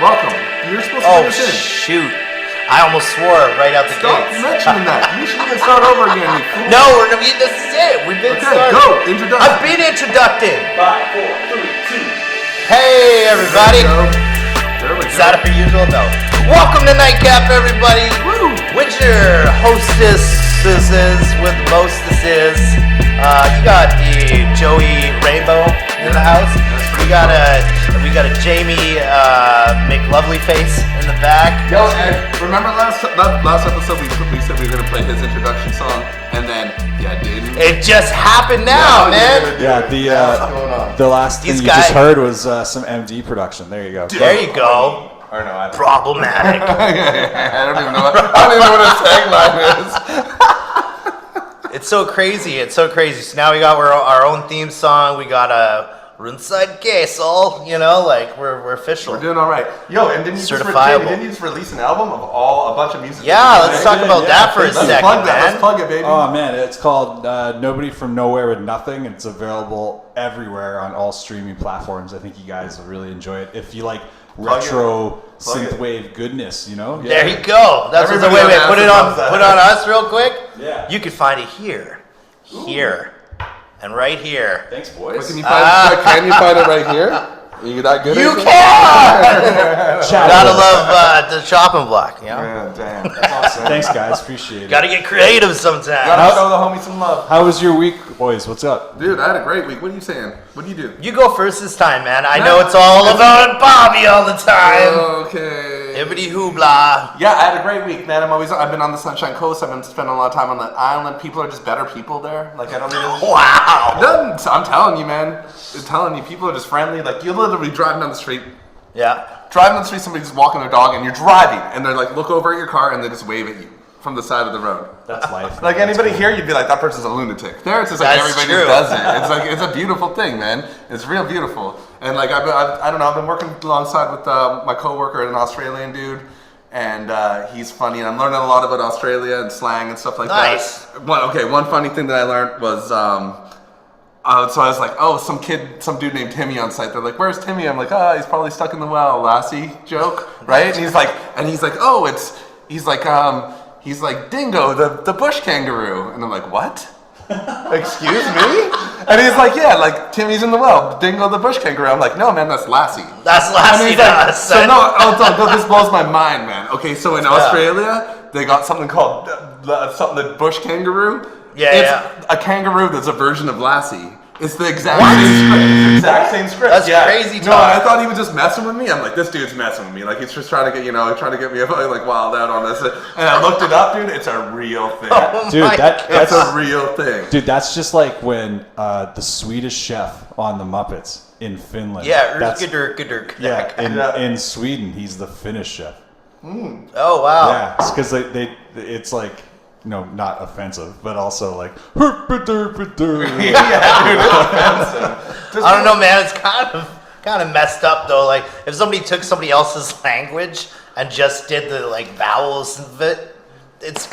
Welcome. You're supposed to Oh, get us in. shoot. I almost swore right out the Stop gates. mentioning that. You should even start over again, you fool. No, this is it. We've been Okay, started. go. Introduction. I've been introduced. 5, 4, 3, 2. Hey, everybody. There we go. Is that our usual? No. Welcome to Nightcap, everybody. Woo. With your hostesses, with mostesses. You got the Joey Rainbow in the house. We got a Jamie McLovely face in the back. Yo, Ed, remember last episode we said we were gonna play his introduction song, and then didn't. It just happened now, man. Yeah, The last These thing guys- you just heard was some MD production. There you go. There you go. Or no, I don't. Problematic. I don't even know what his tagline is. It's so crazy. It's so crazy. So now we got our own theme song. We got a Ringside Castle. You know, like we're official. We're doing all right. Yo, and didn't you Certifiable. just release an album of a bunch of music? Yeah, let's talk about that for a Let's second, plug that. man. Let's plug it, baby. Oh man, it's called Nobody from Nowhere with Nothing. It's available everywhere on all streaming platforms. I think you guys will really enjoy it if you like retro Plug it. synthwave goodness. You know. There you go. That's what the Everybody wait. on Put it acid on. loves that. Put it on us real quick. Yeah. You can find it here, and right here. Thanks, But boys. can you find it right here? You that good? You at it? can. Chat Gotta with us. love the chopping block. You know. Yeah, damn. That's awesome. Thanks, guys. Appreciate it. Gotta get creative sometimes. Gotta show the homies some love. How was your week, boys? What's up? Dude, I had a great week. What are you saying? What do you do? You go first this time, man. I know it's all about Bobby all the time. Okay. Hibbity hoobla. Yeah, I had a great week, man. I've been on the Sunshine Coast. I've been spending a lot of time on the island. People are just better people there. Like I don't even. Wow. I'm telling you, man. I'm telling you, people are just friendly. Like you're literally driving down the street. Yeah. Driving down the street, somebody's walking their dog, and you're driving, and they're like, look over at your car, and they just wave at you from the side of the road. That's life. Like That's anybody cool. here, you'd be like, that person's a lunatic. There, it's just like That's everybody true. just does it. It's like it's a beautiful thing, man. It's real beautiful. And like I don't know, I've been working alongside with my coworker, an Australian dude, and he's funny, and I'm learning a lot about Australia and slang and stuff like Nice. that. One funny thing that I learned was. So I was like, some dude named Timmy on site. They're like, where's Timmy? I'm like, he's probably stuck in the well, lassie joke, right? And he's like, he's like Dingo, the bush kangaroo. And I'm like, what? Excuse me? And he's like, yeah, like Timmy's in the well, Dingo the bush kangaroo. I'm like, no, man, that's Lassie. That's And Lassie he's to like, us. so no, this blows my mind, man. Okay, so in Australia, they got something called the bush kangaroo. It's a kangaroo that's a version of Lassie. It's the exact same script. That's crazy talk. No, I thought he was just messing with me. I'm like, this dude's messing with me. Like he's just trying to get me like wild out on this. And I looked it up, dude. It's a real thing. Dude, that's It's a real thing. Dude, that's just like when the Swedish chef on the Muppets in Finland. Yeah, that's, in Sweden, he's the Finnish chef. Oh wow. Yeah, it's because it's like, not offensive, but also like. Yeah, dude, it's offensive. I don't know, man. It's kind of messed up though. Like if somebody took somebody else's language and just did the like vowels of it, it's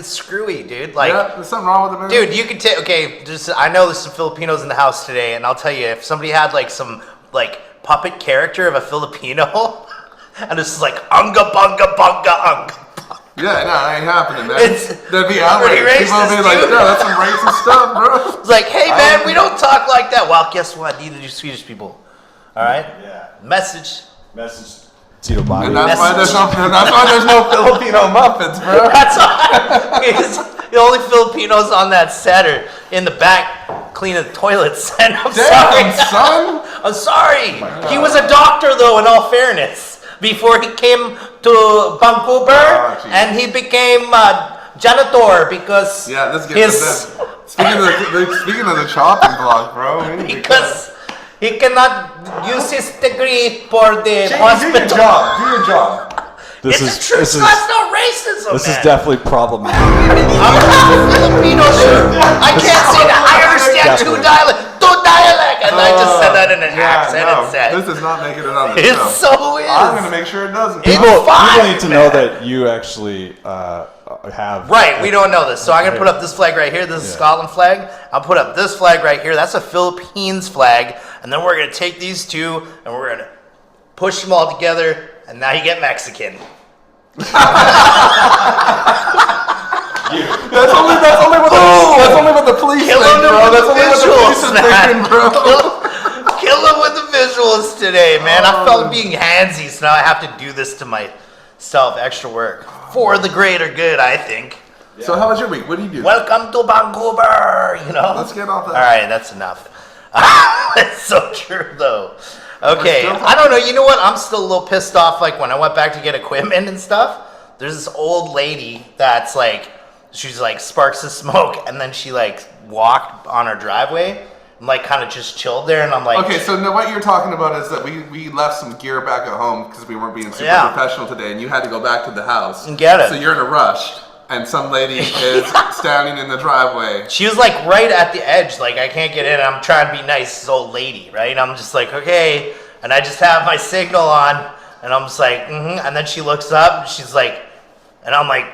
screwy, dude. Like, yeah, there's something wrong with it, man. dude, you could take. Okay, I know there's some Filipinos in the house today, and I'll tell you, if somebody had like some like puppet character of a Filipino, and it's like unga bunga bunga unga. Yeah, no, it ain't happening, man. That'd be pretty outrage. racist, People would be like, dude. no, that's some racist stuff, bro. It's like, hey man, we don't talk like that. Well, guess what? Neither do Swedish people. All right. Yeah. Message. Tito Bobby. And that's why there's no Filipino Muppets, bro. That's all. Because the only Filipinos on that set are in the back cleaning the toilets. And I'm sorry. Damn, son. I'm sorry. He was a doctor, though, in all fairness. Before he came to Vancouver, and he became janitor because Speaking of the chopping block, bro. because he cannot use his degree for the hospital. Do your job. It's a true. That's not racism. This man. is definitely problematic. I'm a Filipino, dude. I can't say that. I understand two dialect, and I just said that in an accent instead. This is not making it on the It show. so is. I'm gonna make sure it doesn't. People fine, need to know that you actually have. Right, we don't know this. So I'm going to put up this flag right here. This is Scotland flag. I'll put up this flag right here. That's a Philippines flag. And then we're going to take these two and we're going to push them all together and now you get Mexican. That's only what the police Kill think, him bro. with That's the only what the police visuals, are man. thinking, bro. Kill him with the visuals today, man. I felt being handsy, so now I have to do this to myself. Extra work for the greater good, I think. So how was your week? What do you do? Welcome to Vancouver. You know. Let's get off that. All right, that's enough. It's so true, though. Okay, We're still I don't know. You know what? I'm still a little pissed off. Like when I went back to get equipment and stuff, there's this old lady that's like, she's like sparks of smoke, and then she like walked on our driveway and like kind of just chilled there, and I'm like, Okay, so now what you're talking about is that we left some gear back at home because we weren't being super Yeah. professional today, and you had to go back to the house And get it. So you're in a rush, and some lady is standing in the driveway. she was like right at the edge, like I can't get in. I'm trying to be nice, this old lady, right? And I'm just like, okay, and I just have my signal on, and I'm just like, and then she looks up, and she's like, and I'm like,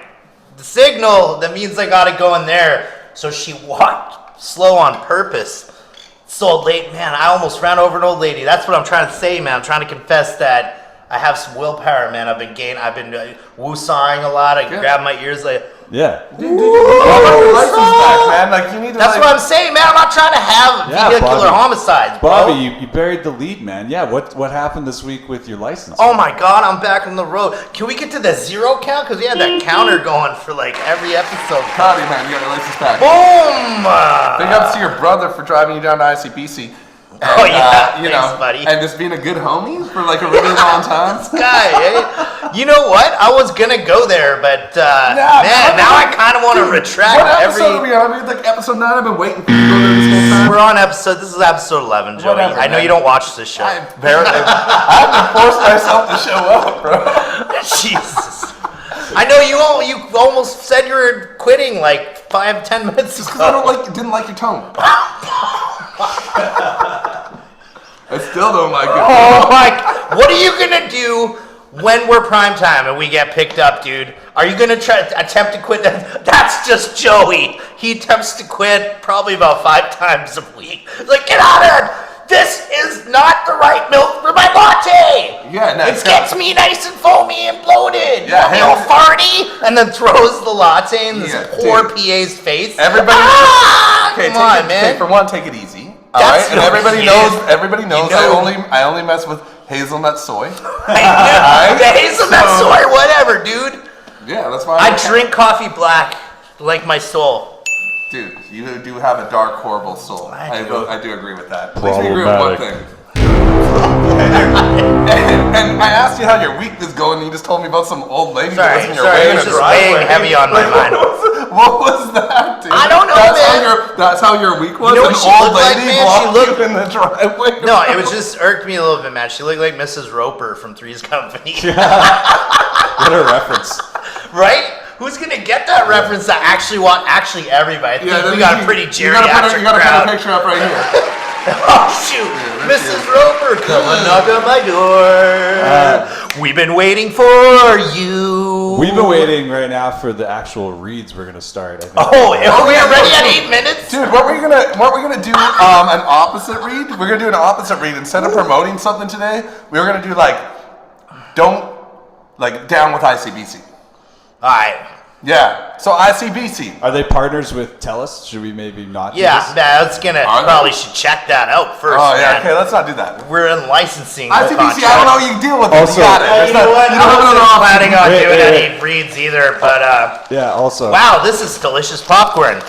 the signal, that means I gotta go in there. So she walked slow on purpose. So late, man, I almost ran over an old lady. That's what I'm trying to say, man. I'm trying to confess that I have some willpower, man. I've been woo-sawing a lot. I grab my ears like, Yeah. Dude, your license back, man. Like you need to. that's what I'm saying, man. I'm not trying to have vehicular homicides, bro. Bobby, you buried the lead, man. Yeah, what happened this week with your license? Oh my God, I'm back on the road. Can we get to the zero count? Because we had that counter going for like every episode. Proud of you, man. You got your license back. Boom! Big ups to your brother for driving you down to ICBC. And, you thanks, know, buddy. and just being a good homie for like a really long time. Guy, eh? You know what? I was gonna go there, but now I kind of want to retract. What episode are we on? Like episode 9. I've been waiting for you to go there this whole time. We're on episode. This is episode 11, Joey. Whatever, I know man. you don't watch this show. I have to force myself to show up, bro. Jesus. I know you almost said you were quitting like 5-10 minutes Just because I ago. didn't like your tone. I still don't like it. Oh my! What are you gonna do when we're prime time and we get picked up, dude? Are you gonna attempt to quit? That's just Joey. He attempts to quit probably about 5 times a week. It's like, get out of here! This is not the right milk for my latte. Yeah, no, it gets me nice and foamy and bloated. Yeah, you know, farty, and then throws the latte in this poor PA's face. Everybody, okay, come on, man. Okay, for one, take it easy. All That's right, and no everybody kid. knows. Everybody knows. You know. I only mess with hazelnut soy. The hazelnut soy, whatever, dude. Yeah, that's why. I drink coffee black like my soul. Dude, you do have a dark, horrible soul. I do. I do agree with that. At least we agree with one thing. Problematic. And I asked you how your week was going, and you just told me about some old lady Sorry, that was in your way it in was a just driveway. weighing heavy on my mind. What was that, dude? I don't know, That's how your week was? You know An what she old looked like, lady man? She walked looked- you in the driveway? No, it was just irked me a little bit, man. She looked like Mrs. Roper from Three's Company. What a reference. Right? Who's gonna get that reference? That actually everybody. I think we got a pretty geriatric You gotta crowd. put a picture up right here. Oh shoot, Mrs. Roper, come and knock on my door. We've been waiting for you. We've been waiting right now for the actual reads we're gonna start. I think. Oh, are we already at 8 minutes? Dude, what were we gonna do? An opposite read? We're gonna do an opposite read. Instead of promoting something today, we were gonna do down with ICBC. All right. Yeah. So ICBC. Are they partners with TELUS? Should we maybe not? do Yeah, this? that's gonna Are they? probably should check that out first. Oh yeah. man. Okay, let's not do that. We're in licensing. ICBC. I don't know. You deal with it. Also- You got it. You know what? You I don't have wasn't another planning on Wait, doing wait, any reads either, but Yeah. Also. wow, this is delicious popcorn.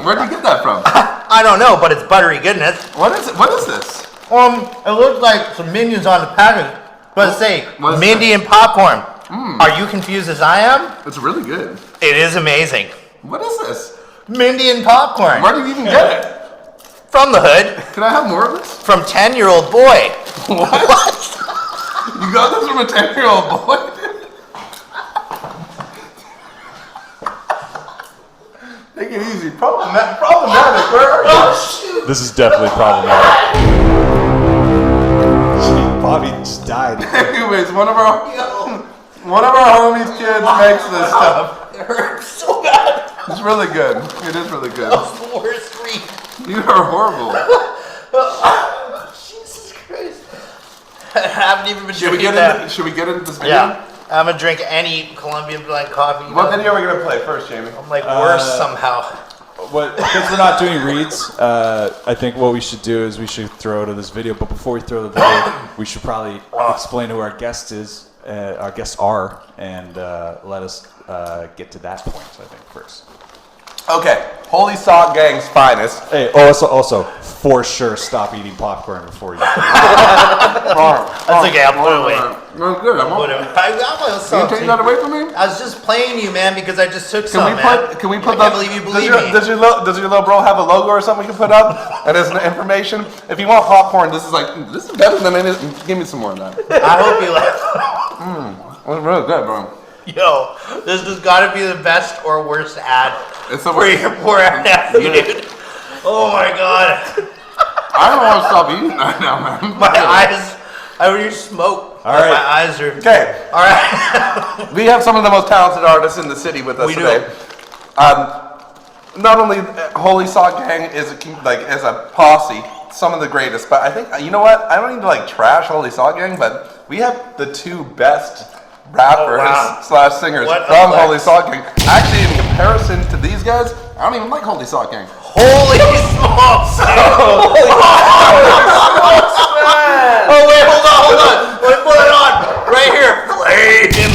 Where'd you get that from? I don't know, but it's buttery goodness. What is it? What is this? It looks like some Minions on the package, but say What is Mindy and popcorn. Are you confused as I am? It's really good. It is amazing. What is this? Mindy and popcorn Where do you even get it? from the hood Can I have more of this? from 10-year-old boy. What? You got this from a 10-year-old boy? Take it easy. Problematic. Where are you? This is definitely problematic. Bobby just died. Anyways, one of our homies' kids makes this stuff. It hurts so bad. It's really good. It is really good. That was the worst read. You are horrible. Jesus Christ. I haven't even been Should we drinking get that. into? Should we get into this video? Yeah. I'm gonna drink any Colombian black coffee. What video are we gonna play first, Jamie? I'm like worse somehow. Because we're not doing reads, I think what we should do is we should throw to this video. But before we throw the video, we should probably explain who our guest is, our guests are, and let us get to that point. I think first. Okay, Holy Sock Gang's finest. Hey, also, for sure, stop eating popcorn before you. That's okay. I'll put it away. No, good. I'm Put it away. I got my You salt. take that away from me? I was just playing you, man, because I just took Can some, we man. put? Can we put? I can't believe you believe me. Does your little bro have a logo or something we can put up? And as information, if you want popcorn, this is better than it is. Give me some more of that. I hope you like. It's really good, bro. Yo, this has got to be the best or worst ad It's the for your poor nephew, Yeah. dude. Oh my god, I don't want to stop eating right now, man. my eyes. I already smoke. All right. My eyes are. Okay, All right. we have some of the most talented artists in the city with us We do. today. Not only Holy Sock Gang is a posse, some of the greatest, but I think you know what? I don't need to trash Holy Sock Gang, but we have the two best rappers / singers What a from flex. Holy Sock Gang. Actually, in comparison to these guys, I don't even like Holy Sock Gang. Holy smokes! Oh wait, hold on. Let me put it on right here. Flame.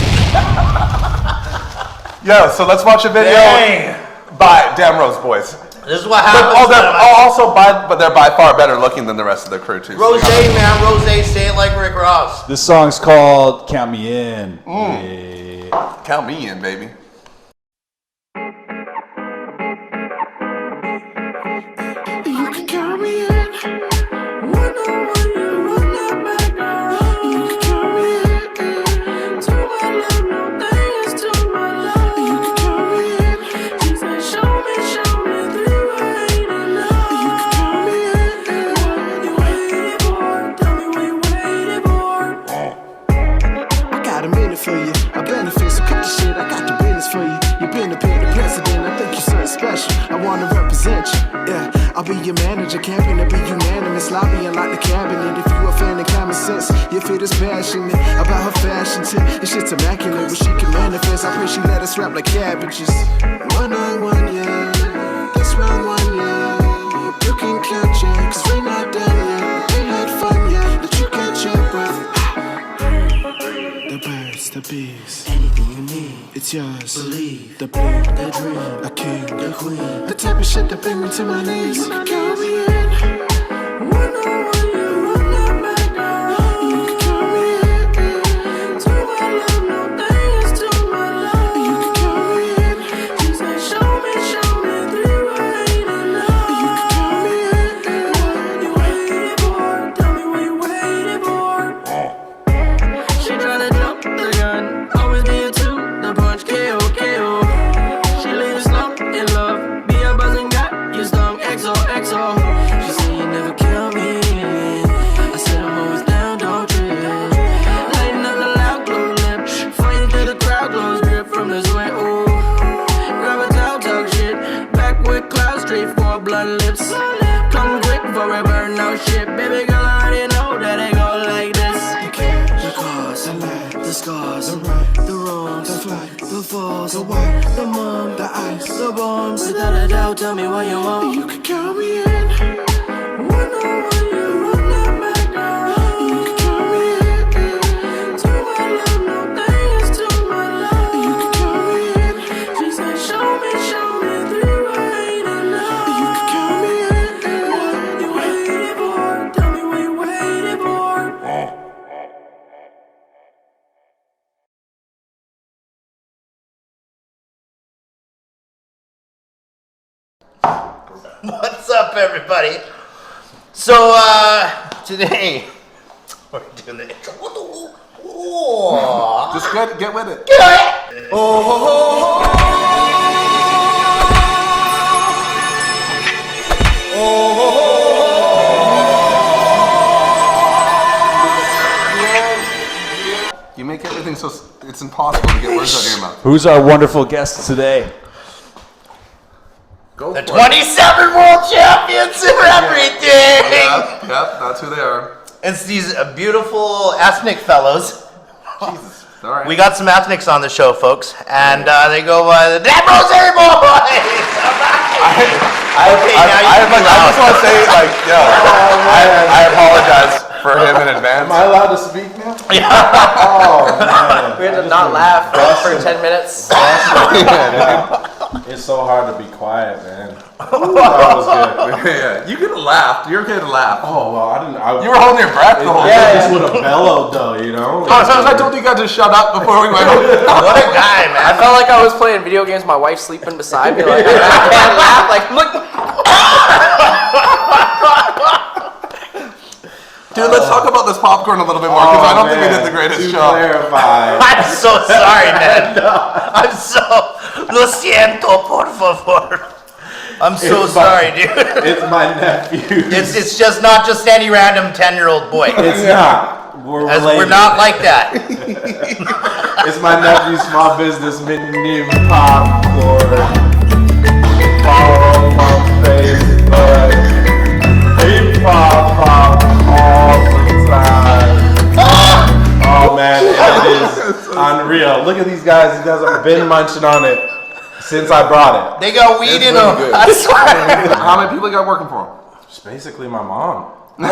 Yeah, so let's watch a video Dang. by Dem Rose Boys. This is what But, happens. they're by far better looking than the rest of the crew too. so Rose, man, Rose, say it like Rick Ross. This song's called "Count Me In." Yeah. Count me in, baby. You can count me in. When I want you, run that back down. You can count me in. To my love, no thing is to my love. You can count me in. She said, show me through ain't enough. You can count me in. What you waiting for? Tell me what you waiting for. I got a minute for you. A benefit, so cut the shit. I got the business for you. You've been the president. I think you're something special. I wanna represent you. Yeah, I'll be your manager. Camping to be unanimous. Lobbying like the cabinet. If you a fan of common sense, your fit is passionate about her fashion tip. This shit's immaculate, but she can manifest. I pray she let us rap like cabbages. One on one, yeah. This round one, yeah. You can count, yeah. Cause we're not done yet. We had fun, yeah. That you catch up with. The birds, the bees, anything you need, it's yours. Believe the blue, the dream, a king, the queen, the type of shit that bring me to my knees. You can count me in. When I want you, run that back down. You can count me in. To my love, no thing is to my love. You can count me in. She said, show me through ain't enough. You can count me in. What you waiting for? Tell me what you waiting for. She tryna jump the gun, always being two, the punch KO. She leaves slow in love, be a buzzing guy, you stung XOXO. She said you never kill me, I said I'm always down, don't trip. Lighting up the loud glow lip, fighting through the crowd, close grip from the sweat, ooh. Grab a towel, talk shit, back with clouds, straight for blunt lips. Come quick for a burnout shit, baby girl, I already know that it go like this. The cause, the light, the scars, the right, the wrongs, the flight, the falls, the white, the mom, the ice, the bombs. Without a doubt, tell me what you want. You can count me in. When I want you, run that back down. You can count me in. To my love, no thing is to my love. You can count me in. She said, show me through ain't enough. You can count me in. What you waiting for? Tell me what you waiting for. What's up, everybody? So, today we're doing the intro. Ooh. Just get with it. You make everything so it's impossible to get words out of your mouth. Who's our wonderful guest today? Go The for it. 27 world champions and everything. Yep, that's who they are. It's these beautiful ethnic fellows. Jesus. All right. We got some ethnics on the show, folks, and they go by the Dem Rose Boys. I just want to say, like, yo, I apologize for him in advance. Am I allowed to speak now? Yeah. Oh, man. We had to not laugh for 10 minutes. It's so hard to be quiet, man. That was good. Yeah, you could have laughed. You're okay to laugh. Oh, well, I didn't. You were holding your breath the whole time. I just would have bellowed, though, you know? I told you guys to shut up before we went. What a guy, man. I felt like I was playing video games. My wife sleeping beside me. Like I can't laugh. Like look. Dude, let's talk about this popcorn a little bit more because I don't think we did the greatest to job. clarify. I'm so sorry, man. I'm so. Lo siento, por favor. I'm so sorry, dude. It's my nephew. It's just not just any random 10-year-old boy. It's not. We're We're not like that. It's my nephew's small business, mini popcorn. Follow my Facebook. He pop all the time. Oh man, it is unreal. Look at these guys. These guys have been munching on it since I brought it. They got weed in them. good. I swear. How many people you got working for him? It's basically my mom. What?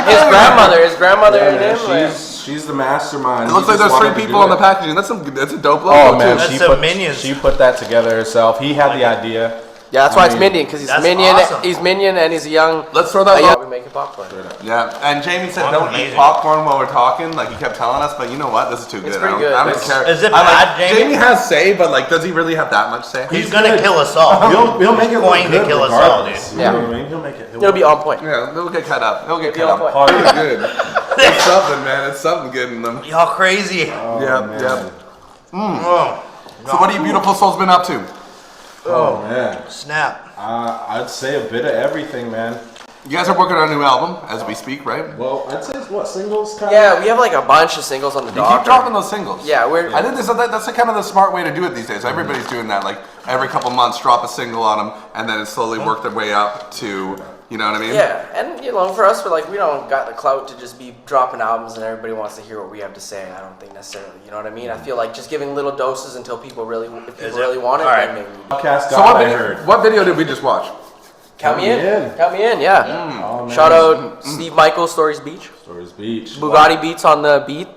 His grandmother and him. Like, She's the mastermind. It looks like there's 3 people on the packaging. That's a dope logo. Oh man, too. That's Minions. she put that together herself. He had the idea. yeah, that's why it's Minion because he's That's Minion. awesome. He's Minion and he's a young. Let's throw that. Yeah, we making popcorn. Yeah, and Jamie said That's don't eat amazing. popcorn while we're talking. Like he kept telling us, but you know what? This is too good. pretty good. I don't It's- care. Is it I like- bad, Jamie? Jamie has say, but like, does he really have that much say? He's gonna kill us all. He'll make it look going to good kill us all, regardless. dude. You know what I mean? He'll make it. It'll be on point. Yeah, it'll get cut up. It'll get cut on up. point. Oh, it's good. It's something, man. It's something good in them. Y'all crazy. Yeah, man. yeah. Oh, So what have you beautiful souls been up to? Oh man, snap. I'd say a bit of everything, man. You guys are working on a new album as we speak, right? Well, I'd say what singles kind Yeah, we have like a bunch of singles on the You dock. keep dropping those singles. Yeah, we're. I think that's kind of the smart way to do it these days. Everybody's doing that. Like every couple months, drop a single on them, and then slowly work their way up to, you know what I mean? Yeah, and you know, for us, we're like, we don't got the clout to just be dropping albums and everybody wants to hear what we have to say. I don't think necessarily, you know what I mean? I feel like just giving little doses until people really, if people really want it, Alright. then maybe. Podcast So God, I heard. what video did we just watch? Count me in. in. Count me in, yeah. Oh, man. Shout out Steve Michael, Stories Beach. Stories Beach. Bugatti Beats on the beat.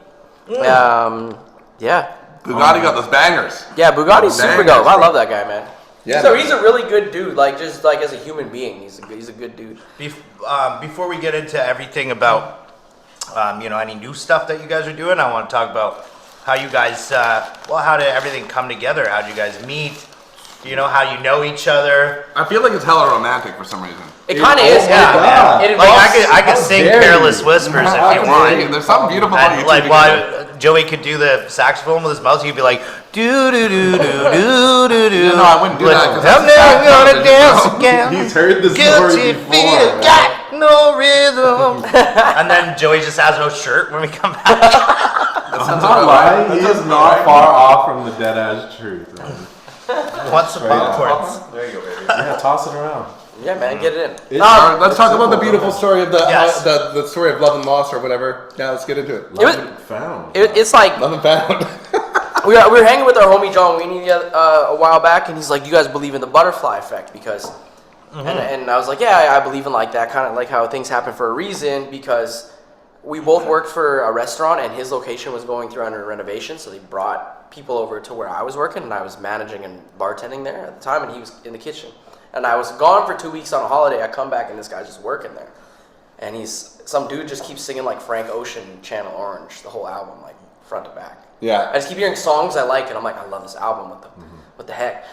Yeah. Bugatti got those bangers. Yeah, Bugatti's super Bangers, dope. I bro. love that guy, man. Yeah, So man. he's a really good dude, like just like as a human being, he's a good dude. Before we get into everything about, any new stuff that you guys are doing, I want to talk about how you guys, how did everything come together? How did you guys meet? How you know each other? I feel like it's hella romantic for some reason. It kind of Oh is, my yeah. God. It Like involves, I could sing dare Careless you. Whispers if I you can want. see it. There's something beautiful about And you like two while together. Joey could do the saxophone with his mouth, he'd be like, do do do do do do do. No, I wouldn't do that, 'cause I'm that's never a gonna dance saxophone. again. He's heard this Guilty story feet before. have got no rhythm. And then Joey just has no shirt when we come back. I'm not lying. He is not far off from the dead ass truth. Man. Want some popcorns? There you go, baby. Yeah, toss it around. yeah, man, get it in. All right, let's talk about the beautiful story of Yes. the story of love and loss or whatever. Yeah, let's get into it. It was, Found. it's like Love and found. we were hanging with our homie John Weenie a while back, and he's like, "You guys believe in the butterfly effect?" Because, and I was like, "Yeah, I believe in like that kind of like how things happen for a reason." Because we both worked for a restaurant, and his location was going through under renovation, so they brought people over to where I was working, and I was managing and bartending there at the time, and he was in the kitchen. And I was gone for 2 weeks on a holiday. I come back, and this guy's just working there, and some dude just keeps singing like Frank Ocean, Channel Orange, the whole album, like front to back. Yeah. I just keep hearing songs I like, and I'm like, I love this album. What the heck?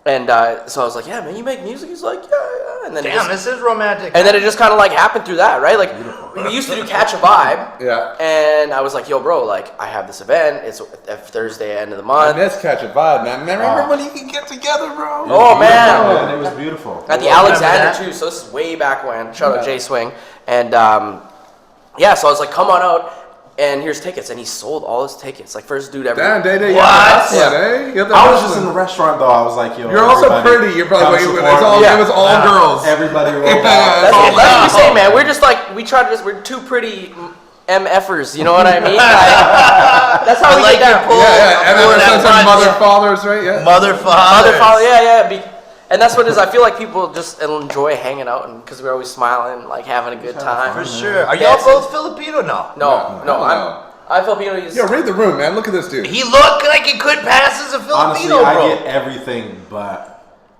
And so I was like, yeah, man, you make music? He's like, yeah. And then Damn, this is romantic. and then it just kind of like happened through that, right? Like we used to do Catch a Vibe. Yeah. And I was like, yo, bro, like I have this event. It's a Thursday end of the And month let's catch a vibe, man. Remember when you can get together, bro? Oh, man. Oh, and it was beautiful. at the Remember Alexander that? too. So this is way back when. Shout out Jay Swing. And so I was like, come on out. and here's tickets, and he sold all his tickets. Like first dude ever. Damn, Day, What? eh? I was just in the restaurant though. I was like, yo. You're also everybody pretty. You're probably come it support me. was all girls. Everybody rolled out. That's what we say, man. We're just like we're two pretty MFers. You know what I mean? That's how we like get down. your pull. And then Pulling there's that mother front. fathers, right? Yeah. Mother Father, father. yeah. And that's what it is. I feel like people just enjoy hanging out, and because we're always smiling, like having a good time. For sure. Are y'all both Filipino? No. No, I'm Filipino. Yo, read the room, man. Look at this dude. He looked like he could pass as a Honestly, Filipino, I bro. get everything, but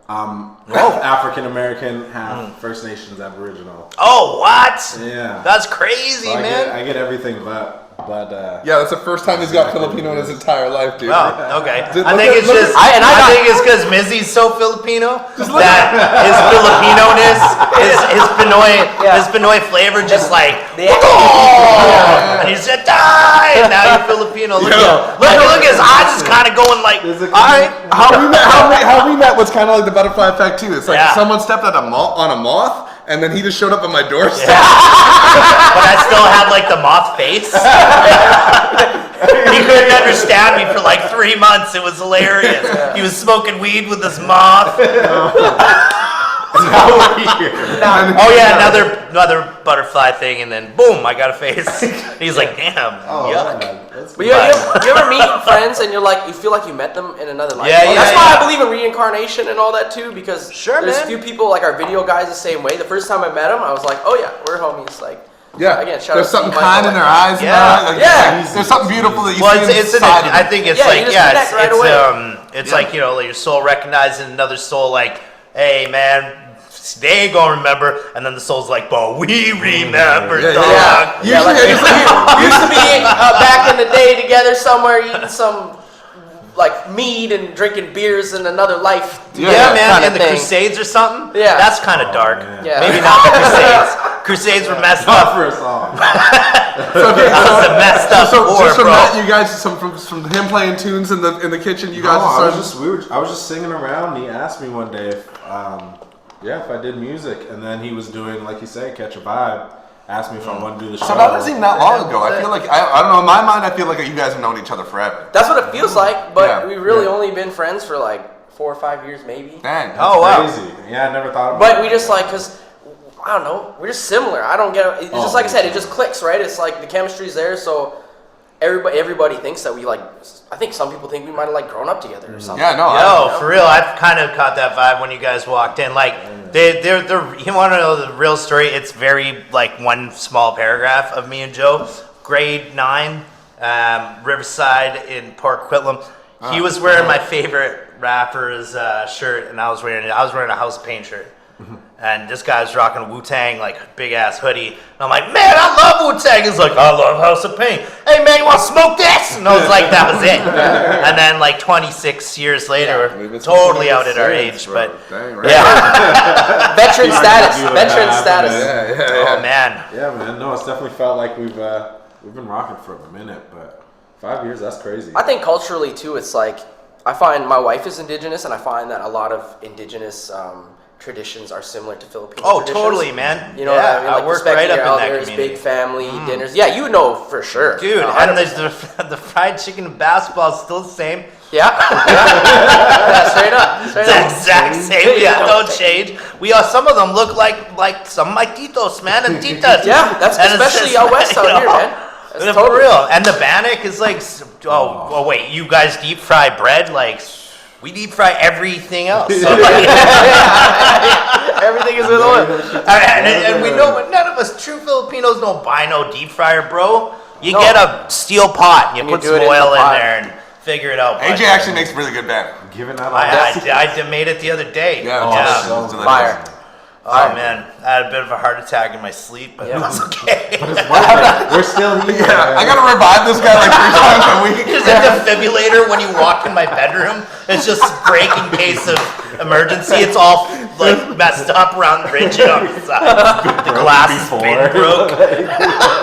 half African American, half First Nations Aboriginal. Oh, what? Yeah. That's crazy, So man. I get everything, but Yeah, that's the first time he's got Filipino in his entire life, dude. Oh, okay. Dude, I look think at- it's look just. at- I think it's because Mizzy's so Filipino that his Filipino-ness, his Pinoy flavor, just like. Yeah. And he said, "Die!" And now you're Filipino. Look at his eyes is kind of going like. There's a- All right. How we met was kind of like the butterfly effect too. It's like Yeah. someone stepped on a moth, and then he just showed up at my doorstep. But I still had like the moth face. He couldn't understand me for like 3 months. It was hilarious. He was smoking weed with this moth. Oh yeah, another butterfly thing, and then boom, I got a face. He's like, damn. Yuck. But you ever meet friends and you feel like you met them in another life? Yeah, That's why yeah. I believe in reincarnation and all that too, because Sure, there's man. a few people like our video guys the same way. The first time I met him, I was like, oh yeah, we're homies. Like, Yeah, again, shout there's out to something Michael, kind in like their eyes. Yeah. Like, Yeah. there's something beautiful that you Well, see it's inside of I them. think it's Yeah, you like just yeah, connect right away. it's like your soul recognizing another soul. Like, hey man, they ain't gonna remember, and then the soul's like, but we remember, Yeah, dog. yeah. Yeah, like, Usually, we used to be back in the day together somewhere eating some like mead and drinking beers in another life. Yeah, man, kinda in the thing. Crusades or something. Yeah. That's kind of dark. man. Yeah. Maybe not the Crusades. Crusades were messed Not up. for us all. That was a messed up war, just from bro. that, you guys, from him playing tunes in the kitchen, you guys. I was just singing around. And he asked me one day if I did music, and then he was doing, like you say, Catch a Vibe. Asked me if I wanted to do the show. So that doesn't seem that long ago. I feel like I don't know. In my mind, I feel like you guys have known each other forever. That's what it feels like, but Yeah. we've really only been friends for like 4 or 5 years, maybe. Dang. Oh wow. Crazy. Yeah, I never thought about But it. we just like, cause I don't know, we're just similar. I don't get it. It's just like I said, it just clicks, right? It's like the chemistry's there, so everybody thinks that we like. I think some people think we might have like grown up together or something. Yeah, no. Yo, for real, I've kind of caught that vibe when you guys walked in. Like, they're you want to know the real story? It's very, like, one small paragraph of me and Joe. Grade 9, Riverside in Port Quitlam. He was wearing my favorite rapper's shirt, and I was wearing a House of Pain shirt. And this guy was rocking a Wu-Tang, like, big-ass hoodie. And I'm like, man, I love Wu-Tang. He's like, I love House of Pain. Hey, man, you want to smoke this? And I was like, that was it. And then, like, 26 years later, we're totally out at our age. But, Dang, right? yeah. Veteran status. doing Veteran that, status. Oh, man. Yeah, man. No, it's definitely felt like we've been rocking for a minute, but 5 years, that's crazy. I think culturally too, it's like I find my wife is indigenous, and I find that a lot of indigenous traditions are similar to Filipino Oh, traditions. totally, man. You know yeah, what I mean? Like I work respecting right up your in that elders, community. big family dinners. Yeah, you know for sure. Dude, 100%. and the fried chicken and basketball is still the same. Yeah. Yeah, straight up. It's the exact same. Yeah, don't change. We are. Some of them look like some of my titos, man, and titas. Yeah, that's And it's especially just, out west out you here, know, man. That's For totally real. And the bannock is like, oh, wait, you guys deep fry bread? Like, we deep fry everything else. Everything is with oil. And we know, but none of us true Filipinos don't buy no deep fryer, bro. You No. get a steel pot and you And you put do some it in the oil in pot. there and figure it out. AJ actually makes really good bannock. Giving that all I made it the other day. Yeah, Oh, delicious. Fire. Oh man, I had a bit of a heart attack in my sleep, but it was okay. We're still here. Yeah, I gotta revive this guy like 3 times a week. There's a defibrillator when you walk in my bedroom. It's just break in case of emergency. It's all like messed up around the ridge on the side. The glass has been broke.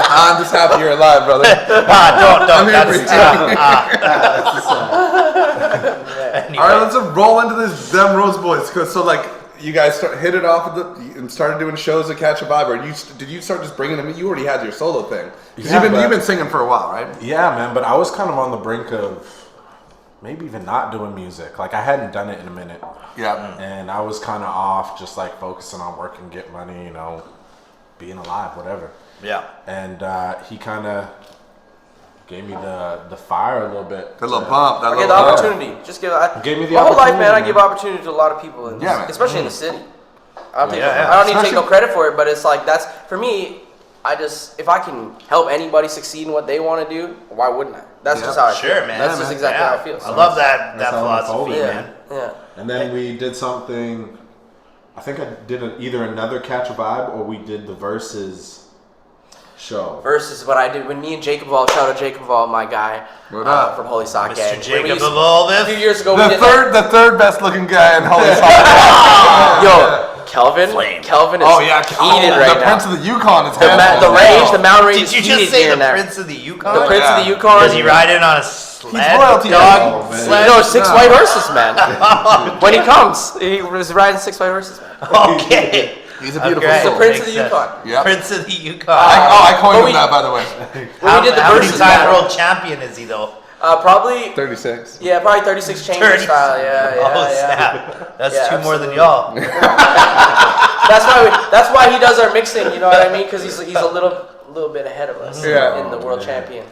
I'm just happy you're alive, brother. Don't. I'm here That's for you. anyway. All right, let's roll into this Dem Rose Boys. So like, you guys hit it off and started doing shows at Catch a Vibe, or did you start just bringing them in? You already had your solo thing. Yeah, You've been singing for a while, right? Yeah, man, but I was kind of on the brink of maybe even not doing music. Like, I hadn't done it in a minute. Yeah. And I was kind of off, just like focusing on work and get money, you know, being alive, whatever. Yeah. And he kind of gave me the fire a little bit. The little bump. I get the opportunity. Just give. Gave me the my whole life, man. I opportunity, give opportunity to a lot of people, especially in the city. I don't need to take no credit for it, but it's like that's for me. If I can help anybody succeed in what they want to do, why wouldn't I? That's just how I feel. Man. That's just exactly how I feel. I love that That's how philosophy, I'm man. Yeah. And then we did something. I think I did either another Catch a Vibe or we did the Versus show. Versus what I did when me and Jacob Evolve, shout out Jacob Evolve, my guy from Holy Sock Gang. Mr. Jacob Evolve. A few years ago, The third best looking guy in Holy Sock. Yo, Kelvin is heated right the now. Prince of the Yukon is The mountain range Did you is just heated say here the and there. Prince of the Yukon? The Prince of the Yukon. Does he ride in on a sled? royalty. Dog Oh, sled? No, 6 white horses, man. When he comes, he was riding 6 white horses, man. Okay. He's a beautiful Okay. soul. The Prince of the Makes sense. Yukon. Yep. Prince of the Yukon. I coined But him that, by the way. When we did the How many versus time battle, world champion is he though? probably 36. Yeah, probably 36 chamber 30. style. Yeah. Snap. That's Yeah, two more than absolutely. y'all. That's why he does our mixing. You know what I mean? Because he's a little bit ahead of us in the world champion.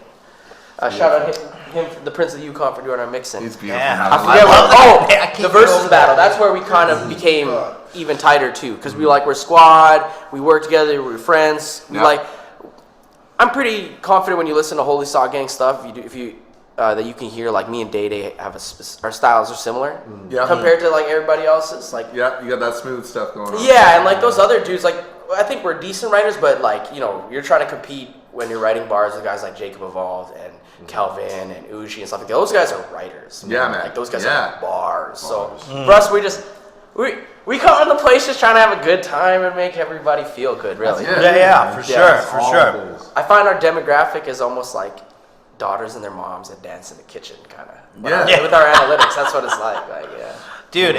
Shout out him, the Prince of the Yukon, for doing our mixing. He's beautiful. Yeah. I forget love that. the versus battle. That's where we kind of became even tighter too, because we're squad. We work together. We're friends. I'm pretty confident when you listen to Holy Sock Gang stuff. That you can hear like me and Day Day have our styles are similar compared to like everybody else's. Like you got that smooth stuff going on. yeah, and like those other dudes, like I think we're decent writers, but like you're trying to compete when you're writing bars with guys like Jacob Evolved and Calvin and Uji and stuff like that. Those guys are writers. Yeah, man. Like those guys are bars. So for us, we come into the place just trying to have a good time and make everybody feel good. Really. For sure. I find our demographic is almost like daughters and their moms that dance in the kitchen, kind of. With our analytics, that's what it's like. Dude,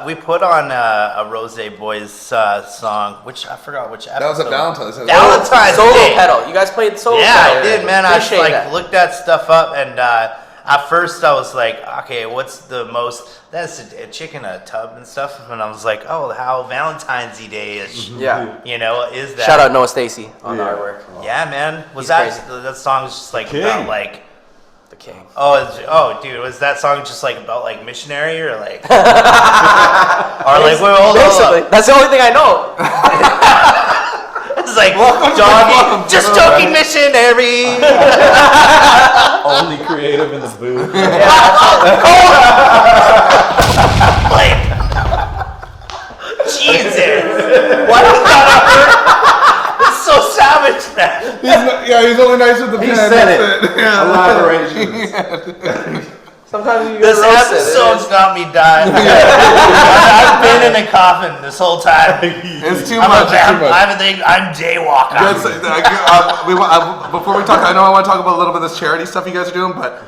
we put on a Rose Boys song, which I forgot which episode. That was a Valentine's. Valentine's Solo Day. pedal. You guys played solo pedal. Yeah, I did, man. I just Appreciate that. looked that stuff up, and at first I was like, okay, what's the most? That's a chick in a tub and stuff, and I was like, oh, how Valentine's Day is? Yeah. Is that? Shout out Noah Stacy on the artwork. Yeah, man. Was He's that crazy. that song was just like about like. The king. Dude, was that song just like about like missionary or like, or like hold Basically, on. that's the only thing I know. It's like doggy, just joking missionary. Only creative in the booth. Like, Jesus, why does that hurt? It's so savage, man. He's only nice with the pen. He said it. Elaborations. Sometimes you get This roasted. episode's got me dying. I've been in a coffin this whole time. It's too much. I'm jaywalking. Before we talk, I know I want to talk about a little bit of this charity stuff you guys are doing, but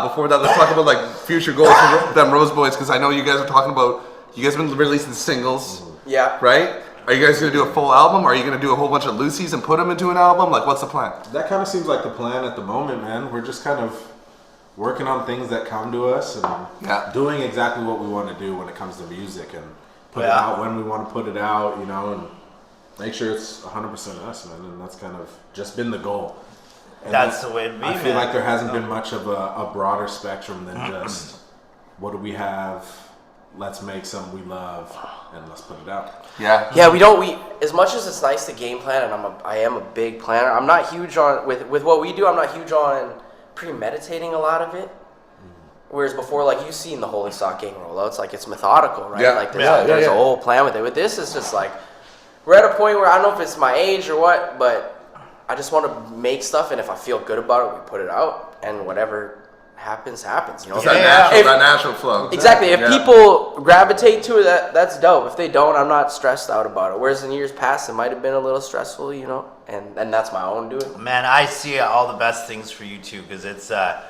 before that, let's talk about like future goals for Dem Rose Boys, because I know you guys are talking about, you guys have been releasing singles, Yeah. right? Are you guys going to do a full album? Or are you going to do a whole bunch of Lucy's and put them into an album? Like, what's the plan? That kind of seems like the plan at the moment, man. We're just kind of working on things that come to us and doing exactly what we want to do when it comes to music and put it out when we want to put it out, and make sure it's 100% us, man. And that's kind of just been the goal. And That's the way to be, I feel man. like there hasn't been much of a broader spectrum than just what do we have? Let's make something we love and let's put it out. Yeah, we as much as it's nice to game plan, and I am a big planner. I'm not huge on with what we do. I'm not huge on premeditating a lot of it. Whereas before, like you've seen the Holy Sock Gang rollouts, like it's methodical, right? Yeah. Like there's a whole plan with it. With this, it's just like we're at a point where I don't know if it's my age or what, but I just want to make stuff, and if I feel good about it, we put it out, and whatever happens. It's that natural flow. Exactly. If people gravitate to it, that's dope. If they don't, I'm not stressed out about it. Whereas in years past, it might have been a little stressful, and that's my own doing. Man, I see all the best things for you too, because it's I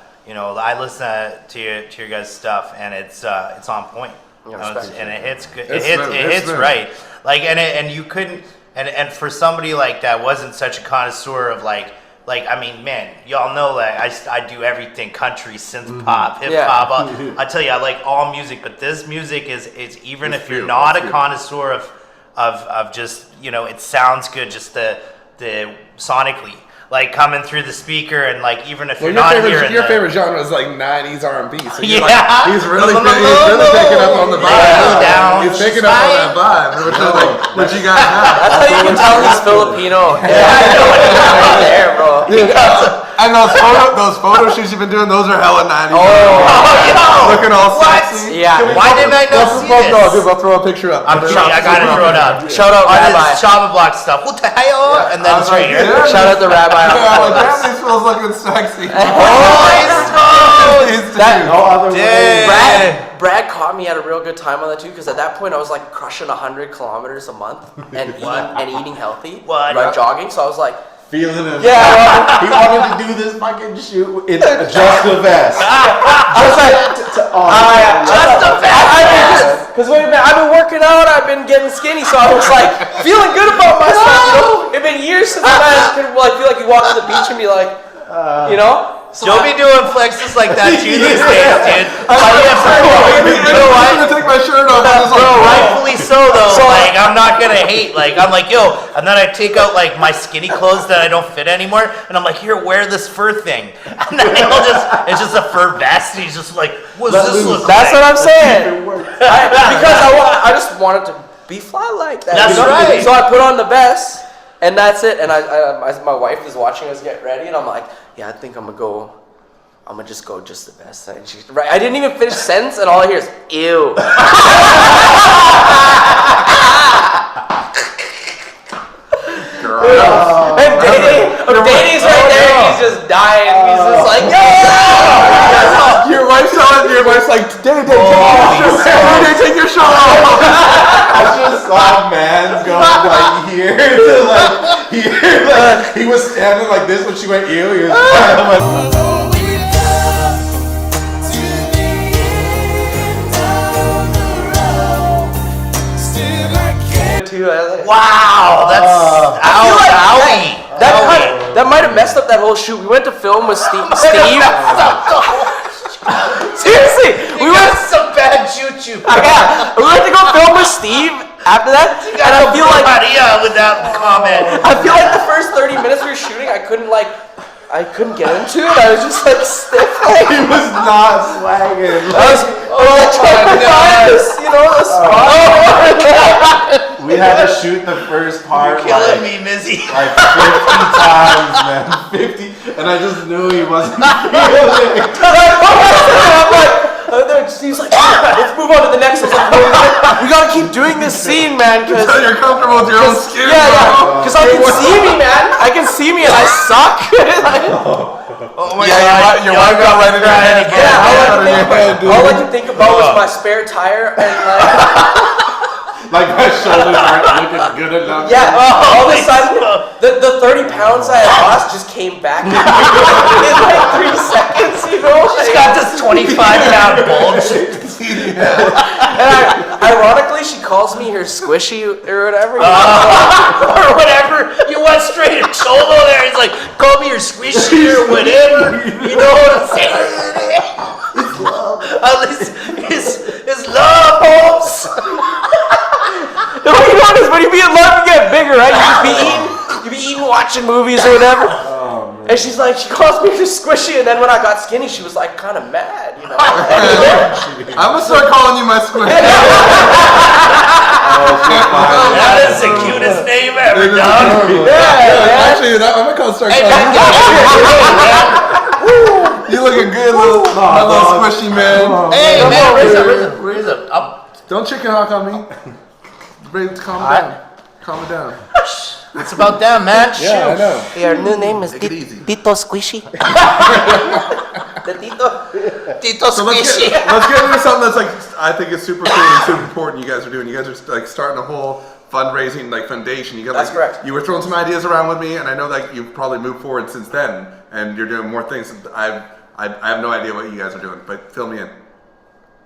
listen to your guys' stuff and it's on point. and it hits good. It's It smooth, hits smooth. right. Like and you couldn't and for somebody like that wasn't such a connoisseur of like I mean, man, y'all know that I do everything country, synth pop, hip hop. I tell you, I like all music, but this music is even if you're not a connoisseur of just it sounds good, just the sonically. Like coming through the speaker and like even if you're not hearing your favorite genre is like 90s R&B. So Yeah. he's really picking up on the vibe. Down, He's picking up on that vibe, which you guys have. That's how you can tell he's Filipino. There, bro. And those photo shoots you've been doing, those are hella 90s. Looking all sexy. Yeah. Why didn't I not see this? I'll throw a picture up. I gotta throw it up. Shout out On Rabbi. his Chava Block stuff. What the hell? And then it's right here. Shout out the Rabbi. Damn, these fools looking sexy. Brad caught me at a real good time on that too, because at that point I was like crushing 100 kilometers a month and eating healthy, right, jogging. So I was like, Feeling him. yeah, He wanted to do this fucking shoot in just a vest. I was like, just a vest. Because wait a minute, I've been working out, I've been getting skinny, so I was like feeling good about myself. It'd been years since I could like feel like you walk to the beach and be like, So You'll be doing flexes like that too these days, dude. I'm gonna take my shirt off. Bro, rightfully so though. Like I'm not gonna hate. Like I'm like, yo, and then I take out like my skinny clothes that I don't fit anymore, and I'm like, here, wear this fur thing. And then it's just a fur vest, and he's just like, what's this look that's like? what I'm saying. Because I just wanted to be fly like that. That's right. So I put on the vest, and that's it. And my wife is watching us get ready, and I'm like, yeah, I think I'm gonna just go just the best. And she's right. I didn't even finish sentence, and all I hear is ew. And Danny's right there, and he's just dying. He's just like, yeah. Your wife's like, Danny, take your shirt off. I just saw man's going like here to like here. Like, he was standing like this when she went ew. He was like, Wow, that's owie. That might have messed up that whole shoot. We went to film with Steve. Seriously, we went some bad choo-choo. we went to go film with Steve after that, and I feel like with that comment. I feel like the first 30 minutes we were shooting, I couldn't get into it. I was just like stiff. Like, he was not swagging. I was trying to find this, the spot. We had to shoot the first part Killing me, Mizzy. like 50 times, man. 50, and I just knew he wasn't feeling it. He's like, let's move on to the next. I was like, no, we gotta keep doing this scene, man. So you're comfortable with your own skin. Yeah. Because I can see me, man. I can see me, and I suck. Oh my God, your wife got right in your head again. All I can think about was my spare tire and Like my shoulders aren't looking good enough. yeah. All of a sudden, the 30 pounds I had lost just came back in like 3 seconds. She's got this 25-pound bulge. And ironically, she calls me her squishy or whatever. Or whatever. You went straight to Cholo there. He's like, call me your squishy or whatever. You know what I'm saying? It's love. At least it's love, Holmes. No, you know this, when you be in love, you get bigger, right? You be eating, watching movies or whatever. And she's like, she calls me her squishy, and then when I got skinny, she was like kind of mad, I'm gonna start calling you my squishy. That is the cutest name ever, dog. Yeah. Actually, I'm gonna start calling you. You looking good, little squishy man. Hey, man, raise up. Don't chicken hawk on me. Calm it down. It's about them, man. Yeah, I know. Your new name is Take it easy. Tito Squishy. The Tito So let's Squishy. get into something that's like I think is super cool and super important. You guys are doing. You guys are like starting a whole fundraising foundation. You got That's correct. You were throwing some ideas around with me, and I know that you've probably moved forward since then, and you're doing more things. I have no idea what you guys are doing, but fill me in.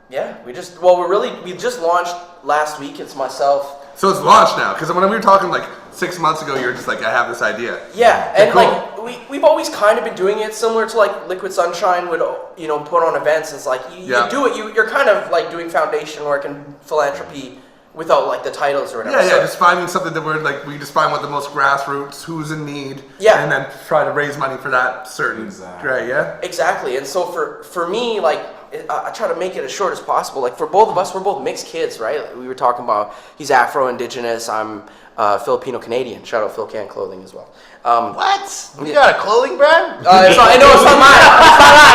Yeah, we just launched last week. It's myself. So it's launched now, because when we were talking like 6 months ago, you were just like, I have this idea. Yeah, Okay, and cool. like we've always kind of been doing it similar to like Liquid Sunshine would put on events. It's like you do it. You're kind of like doing foundation work and philanthropy without like the titles or whatever. Yeah, So, just finding something that we just find what the most grassroots, who's in need, Yeah. and then try to raise money for that certain, right? Yeah. exactly. And so for me, like I try to make it as short as possible. Like for both of us, we're both mixed kids, right? Like, we were talking about he's Afro-Indigenous. I'm Filipino-Canadian. Shout out Phil Can Clothing as well. What? You got a clothing brand? It's not, I know it's not mine.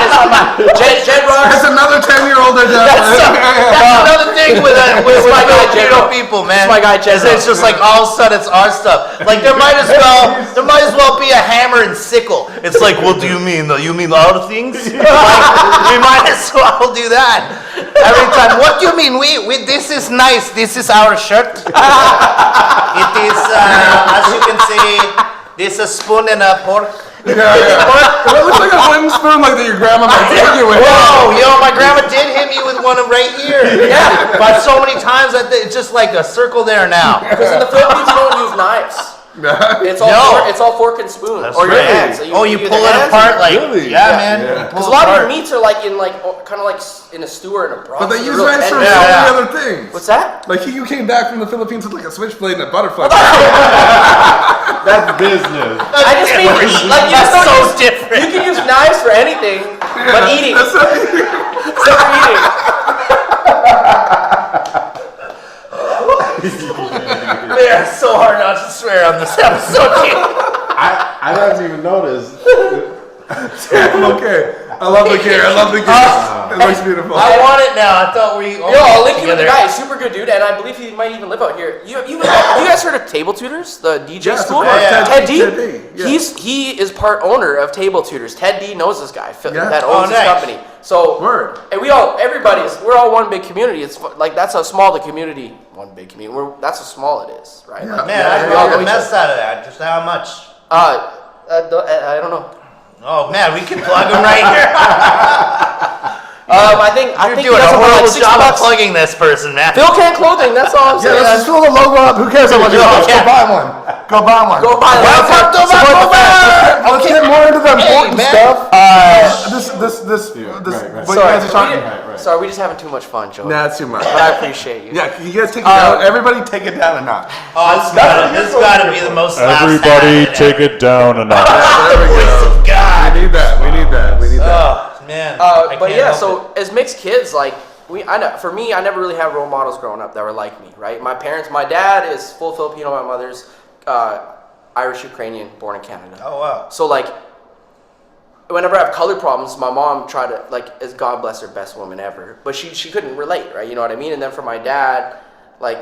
It's not mine. Jen Ross. There's another 10-year-old that does That's another thing with my guy, Filipino Jen. people, man. It's my guy, Jen. It's just like all of a sudden it's our stuff. Like there might as well be a hammer and sickle. It's like, well, do you mean though? You mean all the things? Like, we might as well do that every time. What do you mean? We this is nice. This is our shirt. It is, as you can see, this is a spoon and a fork. It looks like a wooden spoon like that your grandma might take you with. Whoa, my grandma did hit me with one right here. Yeah, but so many times that it's just like a circle there now. Because in the Philippines you don't use knives. It's all fork and spoon. That's or your right. hands. So You use pull the it hands apart and- like Really? man. Yeah. Because a lot of your meats are like in kind of like in a stew or in a broth. But they so use they're real knives for so tender. many other things. What's that? Like you came back from the Philippines with like a switchblade and a butterfly. That's business. I just mean like you That's just so don't use, different. you can use knives for anything, but eating. Except for eating. They are so hard not to swear on this episode. I didn't even notice. Okay. I love the gear. I love the gear. It looks beautiful. I want it now. I thought we. Yo, I'll link you with the guy. He's super good dude, and I believe he might even live out here. You guys heard of Table Tutors, the DJ Yes, of school? course. Yeah. Ted D. Ted D, yeah. He is part owner of Table Tutors. Ted D knows this guy Yeah. that owns nice. his company. So Word. and we're all one big community. It's like that's how small the community. One big community. That's how small it is, right? Yeah. Like, Man, I we all made know a each mess other. out of that. Just how much? I don't know. Oh man, we can plug them right here. I think You're you doing guys a have horrible like job of $6. plugging this person, man. Phil Can Clothing. That's all I'm saying. Yeah, let's just throw the logo up. Who cares how much it costs? Go buy one. Go buy one. Go buy one. Welcome to Support the Vancouver. fans. Let's get more into the important man. stuff. What right. you guys are talking. Sorry, we just having too much fun, Joe. Nah, it's too much. But I appreciate you. Yeah, you guys take it down. Everybody take it down a notch. Oh, this has got to be the most. Everybody take it down a notch. There we go. God. We need that. We need that. We need that. Oh man. I But can't yeah, help so as mixed kids, like for me, I never really had role models growing up that were like me, right? My dad is full Filipino, my mother's Irish Ukrainian, born in Canada. Oh wow. So like, whenever I have color problems, my mom tried to as God bless her, best woman ever, but she couldn't relate, right? You know what I mean? And then for my dad, like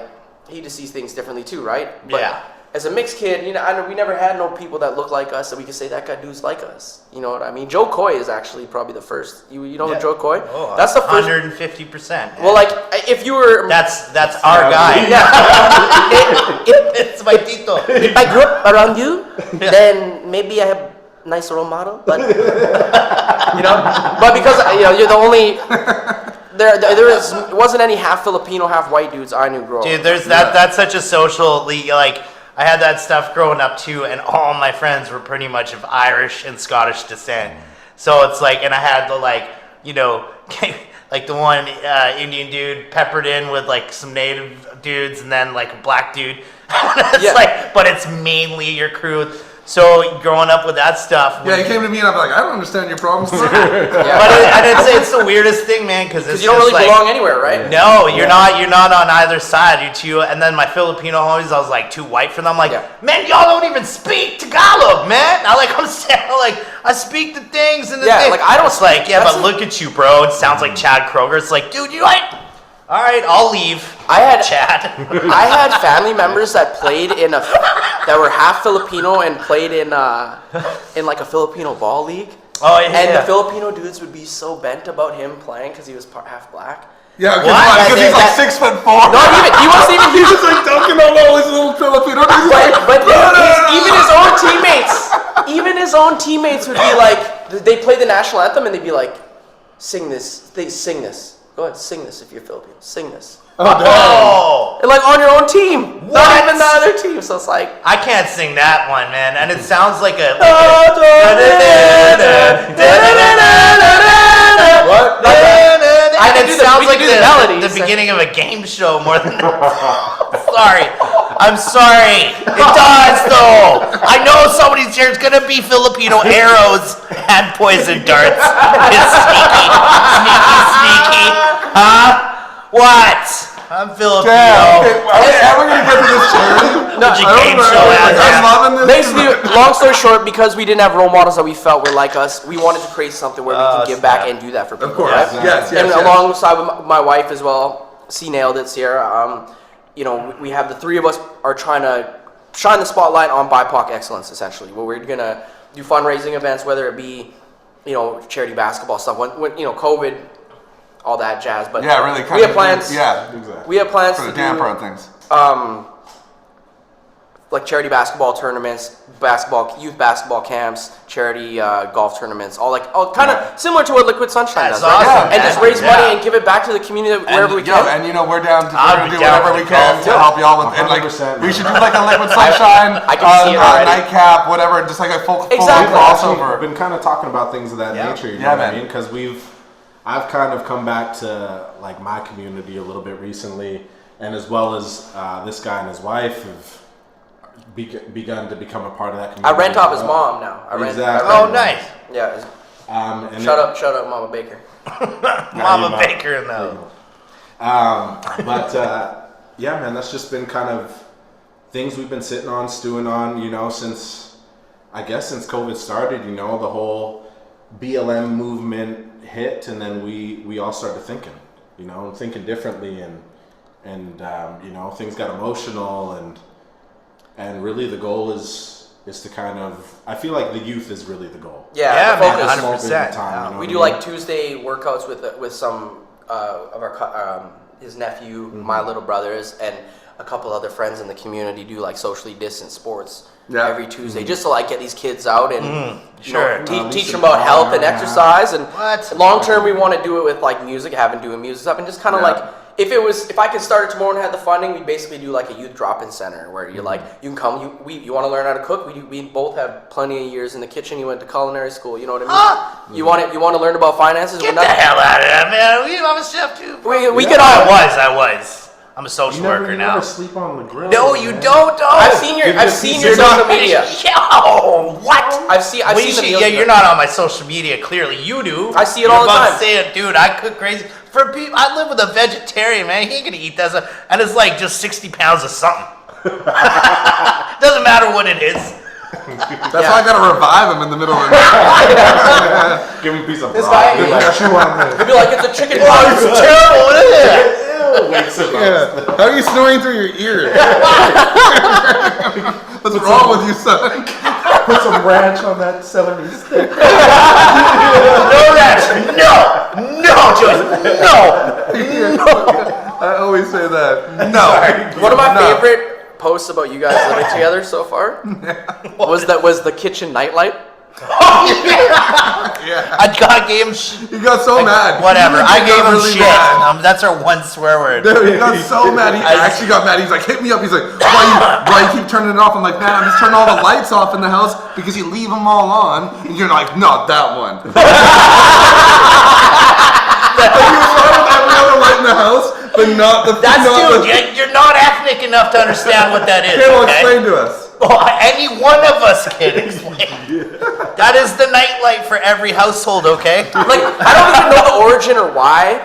he just sees things differently too, right? But Yeah. As a mixed kid, we never had no people that look like us that we could say that guy dude's like us. You know what I mean? Joe Coy is actually probably the first. You know Joe Coy? Oh, that's the first. 150%. Well, like if you were. That's our guy. It's my tito. If I grew up around you, then maybe I have nice role model, but but because you're the only. There wasn't any half Filipino, half white dudes I knew growing up. Dude, there's that's such a social like. I had that stuff growing up too, and all my friends were pretty much of Irish and Scottish descent. So it's like, and I had the like the one Indian dude peppered in with like some native dudes, and then like a black dude. It's but it's mainly your crew. So growing up with that stuff. Yeah, he came to me and I'm like, I don't understand your problems. But I'd say it's the weirdest thing, man, because you don't really belong anywhere, right? No, you're not on either side. You're too. And then my Filipino homies, I was like too white for them. I'm like, man, y'all don't even speak Tagalog, man. I'm saying I speak the things and the things. like I don't. It's like, but look at you, bro. It sounds like Chad Kroger. It's like, dude, you like. All right, I'll leave. I had Chad. I had family members that played that were half Filipino and played in like a Filipino ball league. Oh yeah. And the Filipino dudes would be so bent about him playing because he was half black. Yeah, What? because he's like 6'4". Not even. He wasn't even. He was just like dunking on all his little Filipino dudes. But even his own teammates would be like, they play the national anthem and they'd be like, sing this. They sing this. Go ahead, sing this if you're Filipino. Sing this. Oh! And like on your own team. What? Not even the other team. So it's like. I can't sing that one, man. And it sounds like a. What? And it sounds like the the beginning of a game show more than. Sorry. I'm sorry. It does, though. I know somebody's here is going to be Filipino arrows and poison darts. It's sneaky. Sneaky. Huh? What? I'm Filipino. Damn. Okay, are we ever gonna get to this charity? Game show I'm loving this. Basically, long story short, because we didn't have role models that we felt were like us, we wanted to create something where we can give back and do that for people. Of course. Right? Yes. And alongside with my wife as well, C nailed it, Sierra. You know, we have the three of us are trying to shine the spotlight on BIPOC excellence, essentially. Where we're gonna do fundraising events, whether it be, you know, charity basketball stuff. When you know, COVID, all that jazz. But Yeah, really. we have plans. Yeah, exactly. We have plans For to the damper do on things. like charity basketball tournaments, youth basketball camps, charity golf tournaments, all kind of similar to what Liquid Sunshine That's does, right? awesome, And just man. raise money and give it back to the community wherever we can. And you know, we're down to I'll do be down whatever for we the can golf, to too. help y'all with, and like 100%, we should do like a Liquid Sunshine, I can see it already. nightcap, whatever, just like a full Exactly. crossover. We've been kind of talking about things of that nature, you know Yeah, what I man. mean? Because I've kind of come back to like my community a little bit recently, and as well as this guy and his wife have begun to become a part of that community. I rent off his as well. mom now. Exactly. Oh, nice. Yeah. And Shut up, Mama Baker. Mama Baker in the. Yeah, man, that's just been kind of things we've been sitting on, stewing on, you know, since COVID started, you know, the whole BLM movement hit, and then we all started thinking, you know, thinking differently, and you know, things got emotional, and really the goal is to kind of, I feel like the youth is really the goal. Yeah, the man, focus. 100%. Time, you know We what do I mean? like Tuesday workouts with some of our his nephew, my little brothers, and a couple other friends in the community do like socially distant sports every Tuesday, just to like get these kids out and you know, teach them about health and exercise. And long term, we want to do it with like music, doing music stuff, and just kind of like if I could start it tomorrow and had the funding, we'd basically do like a youth drop-in center where you're like, you can come, you want to learn how to cook. We both have plenty of years in the kitchen. You went to culinary school, you know what I mean? You want to learn about finances. Get the hell out of there, man. I'm a chef too. We could all. I was. I'm a social worker You now. never sleep on the grill. No, you man. don't. I've seen your social media. Yo, what? I've seen the meals. Yeah, you're not on my social media. Clearly, you do. I see it all the You're about time. to say it, dude. I cook crazy for people. I live with a vegetarian, man. He ain't gonna eat that stuff, and it's like just 60 pounds of something. Doesn't matter what it is. That's why I gotta revive him in the middle of the night. Give him a piece of This broccoli. guy- Like, chew on this. You'd be like, it's a chicken Oh, pot. it's terrible. What is it? Wakes him up. How are you snoring through your ears? What's wrong with you, son? Put some ranch on that celery stick. No, Joyce. No. I always say that. No. One of my favorite posts about you guys living together so far was the kitchen nightlight. I gave him He got so mad. whatever. I He gave got him really shit. mad. That's our one swear word. Dude, he got so mad. He actually got mad. He's like, hit me up. He's like, why you keep turning it off? I'm like, man, I'm just turning all the lights off in the house because you leave them all on. And you're like, no, that one. Like, you was fine with every other light in the house, but not the. That's not dude. You're not ethnic enough to understand what that is. Okay, well, Okay? explain to us. Well, any one of us can explain. That is the nightlight for every household, okay? Like, I don't even know the origin or why,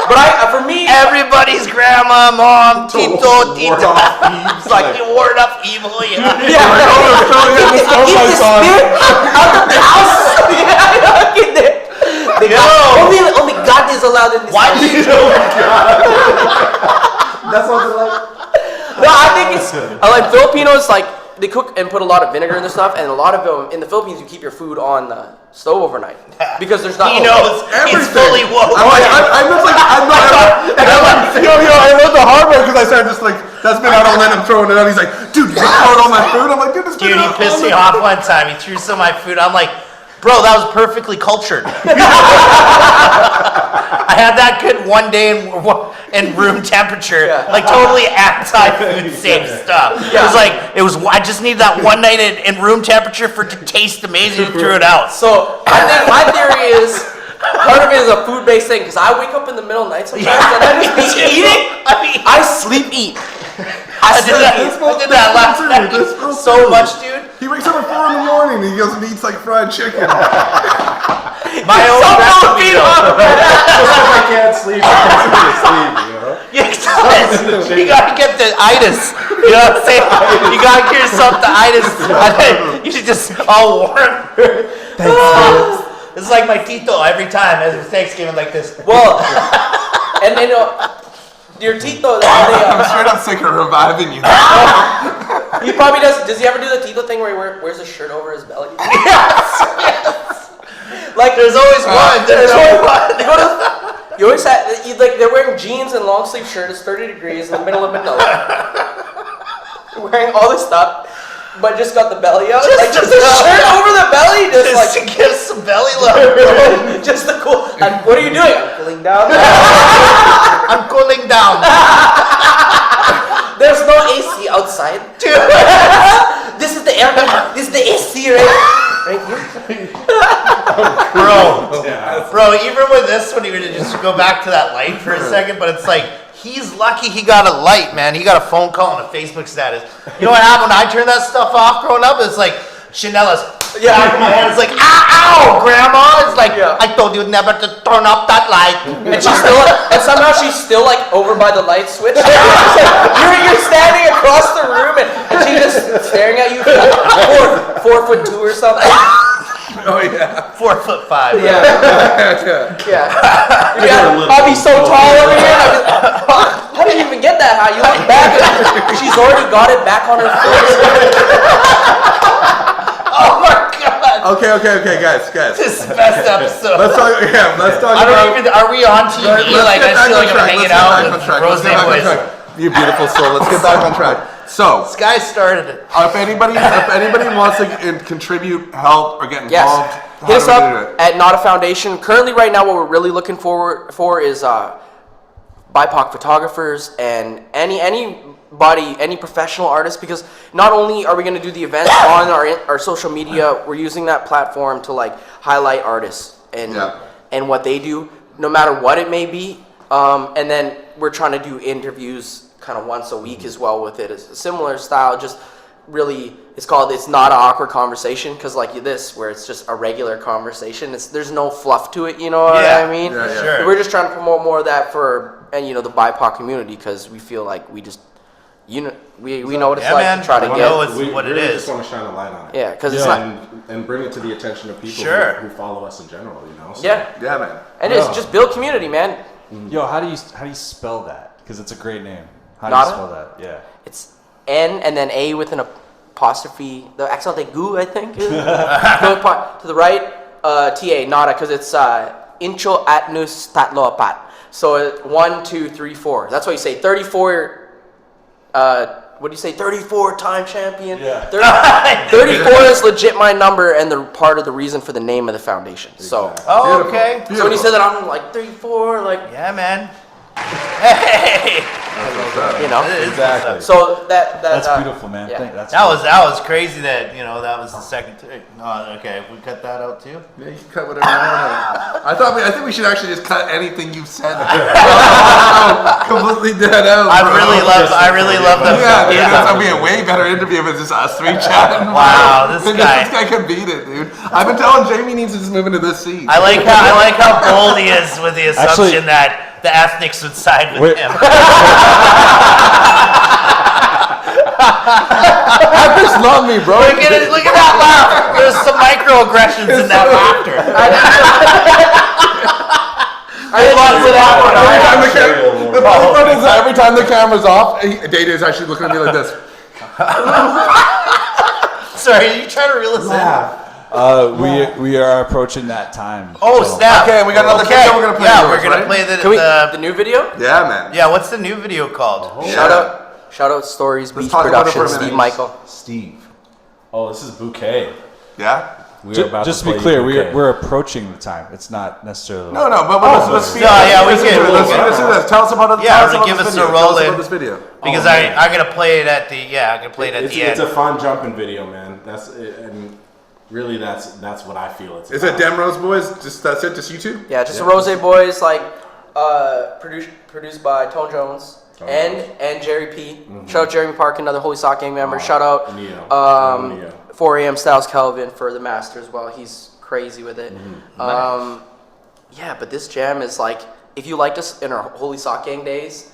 but for me, Everybody's grandma, mom, tito, tita. Ward off thieves, It's like you ward off evil, yeah. yeah, get this bitch out of the house. Only God is allowed in this Why house. do you That's what they're like. No, I think it's like Filipinos like they cook and put a lot of vinegar in their stuff, and a lot of them in the Philippines you keep your food on the stove overnight because there's not. He knows. He's fully woke. I'm like, I'm just like, I'm not. I love the hard one because I started just like, that's been out all night. I'm throwing it out. He's like, dude, you throwing all my food. I'm like, dude, this Dude, he pissed me off one time. He threw some of my food. I'm like, Bro, that was perfectly cultured. I had that good one day in room temperature, like totally anti-food safe stuff. It was I just needed that one night in room temperature for it to taste amazing and threw it out. So I think my theory is part of it is a food-based thing because I wake up in the middle of the night sometimes and I just be eating. I sleep eat. I did that last night so much, dude. He wakes up at 4 in the morning and he goes and eats like fried chicken. My own recipe. I can't sleep. I can't sleep, you know? You gotta get the itis. You know what I'm saying? You gotta get yourself the itis. And then you should just all warm. It's like my Tito every time as Thanksgiving like this. Well, and then your Tito, I'm straight up sick of reviving you. he probably does. Does he ever do the Tito thing where he wears a shirt over his belly? Yes. Like There's always one. There's always one. You always have like they're wearing jeans and long sleeve shirt. It's 30 degrees in the middle of Manila. Wearing all this stuff, but just got the belly out. Just a shirt over the belly, just to give some belly love. just the cool. And what are you doing? I'm cooling down. I'm cooling down. There's no AC outside. Dude. This is the air. This is the AC right here. Bro, even with this one, even to just go back to that light for a second, but it's like, he's lucky he got a light, man. He got a phone call and a Facebook status. You know what happened when I turned that stuff off growing up? It's like, Chanela's back of my head. It's like, ow, grandma. It's like, I told you never to turn up that light. And she's still, and somehow she's still like over by the light switch. You're standing across the room and she's just staring at you. 4'2" or something. Oh yeah. 4'5". Yeah. I'll be so tall over here. How did you even get that high? You look back and she's already got it back on her face. Oh my god. Okay, guys. This is the best episode. Let's talk I don't even, are we on TV? Like, I feel like I'm hanging out with Rose Boys. You beautiful soul. Let's get back on track. So, This guy started it. if anybody wants to contribute, help, or get involved, Hit us up at Not a Foundation. Currently, right now, what we're really looking for is BIPOC photographers and anybody, any professional artist, because not only are we going to do the events on our social media, we're using that platform to like highlight artists and what they do, no matter what it may be. And then we're trying to do interviews kind of once a week as well with it. It's a similar style, just really, it's not an awkward conversation, because like this, where it's just a regular conversation, there's no fluff to it, you know what I mean? Sure. We're just trying to promote more of that for, and the BIPOC community, because we feel like we just, we know what it's like to try to get. What it really is. just want to shine a light on it. Yeah, because it's not. And bring it to the attention of people who follow us in general, So. Yeah, man. And it's just build community, man. Yo, how do you spell that? Because it's a great name. How do Nada? you spell that? Yeah. It's N and then A with an apostrophe. The accent de gu, I think. To the right, TA, nada, because it's incho atnus tatlo apat. So 1, 2, 3, 4. That's why you say 34. What do you say? 34-time champion. Yeah. 34 is legit my number and the part of the reason for the name of the foundation. So. Oh, okay. So when you said that, I'm like 34, like. Yeah, man. Hey. Exactly. So that's beautiful, man. Yeah. That was crazy. That that was the second. No, okay. We cut that out too. Yeah, you can cut whatever you want. I think we should actually just cut anything you've said. Completely dead out. I really love that. Yeah, dude, that's gonna be a way better interview if it's just us three chatting. Wow, this guy. This guy can beat it, dude. I've been telling Jamie needs to just move into this seat. I like how bold he is with the assumption that the ethnics would side with him. Actors love me, bro. Look at that laugh. There's some microaggressions in that laughter. I love that The funny part is that every time the camera's off, Data is actually looking at me like this. Sorry, are you trying to reel us in? We are approaching that time. Oh, snap. Okay, we got another video we're gonna play. Yeah, we're gonna play the new video. Yeah, man. Yeah, what's the new video called? Shout out Stories Beach talk about it for a Productions, minute. Steve Michael. Steve. Oh, this is Bouquet. Yeah? We are about Just to to be play clear, Bouquet. we're approaching the time. It's not necessarily. No, but let's no, yeah, we listen can- to it. we'll Let's get- listen to this. Tell us about it. Yeah, Tell us about give this us video. a Tell us roll-in. about this video. Because Oh, I'm man. gonna play it at the I'm gonna play it at the It's end. a fun jumping video, man. That's it, and really that's what I feel it's. Is it about. Dem Rose Boys? Just it? Just you two? Yeah, just the Rose Boys, like produced by Tone Jones and Jerry P. Shout out Jeremy Park, another Holy Sock Gang member. Shout out Neo. 4 a.m. Styles Kelvin for the master as well. He's crazy with it. Yeah, but this jam is like, if you liked us in our Holy Sock Gang days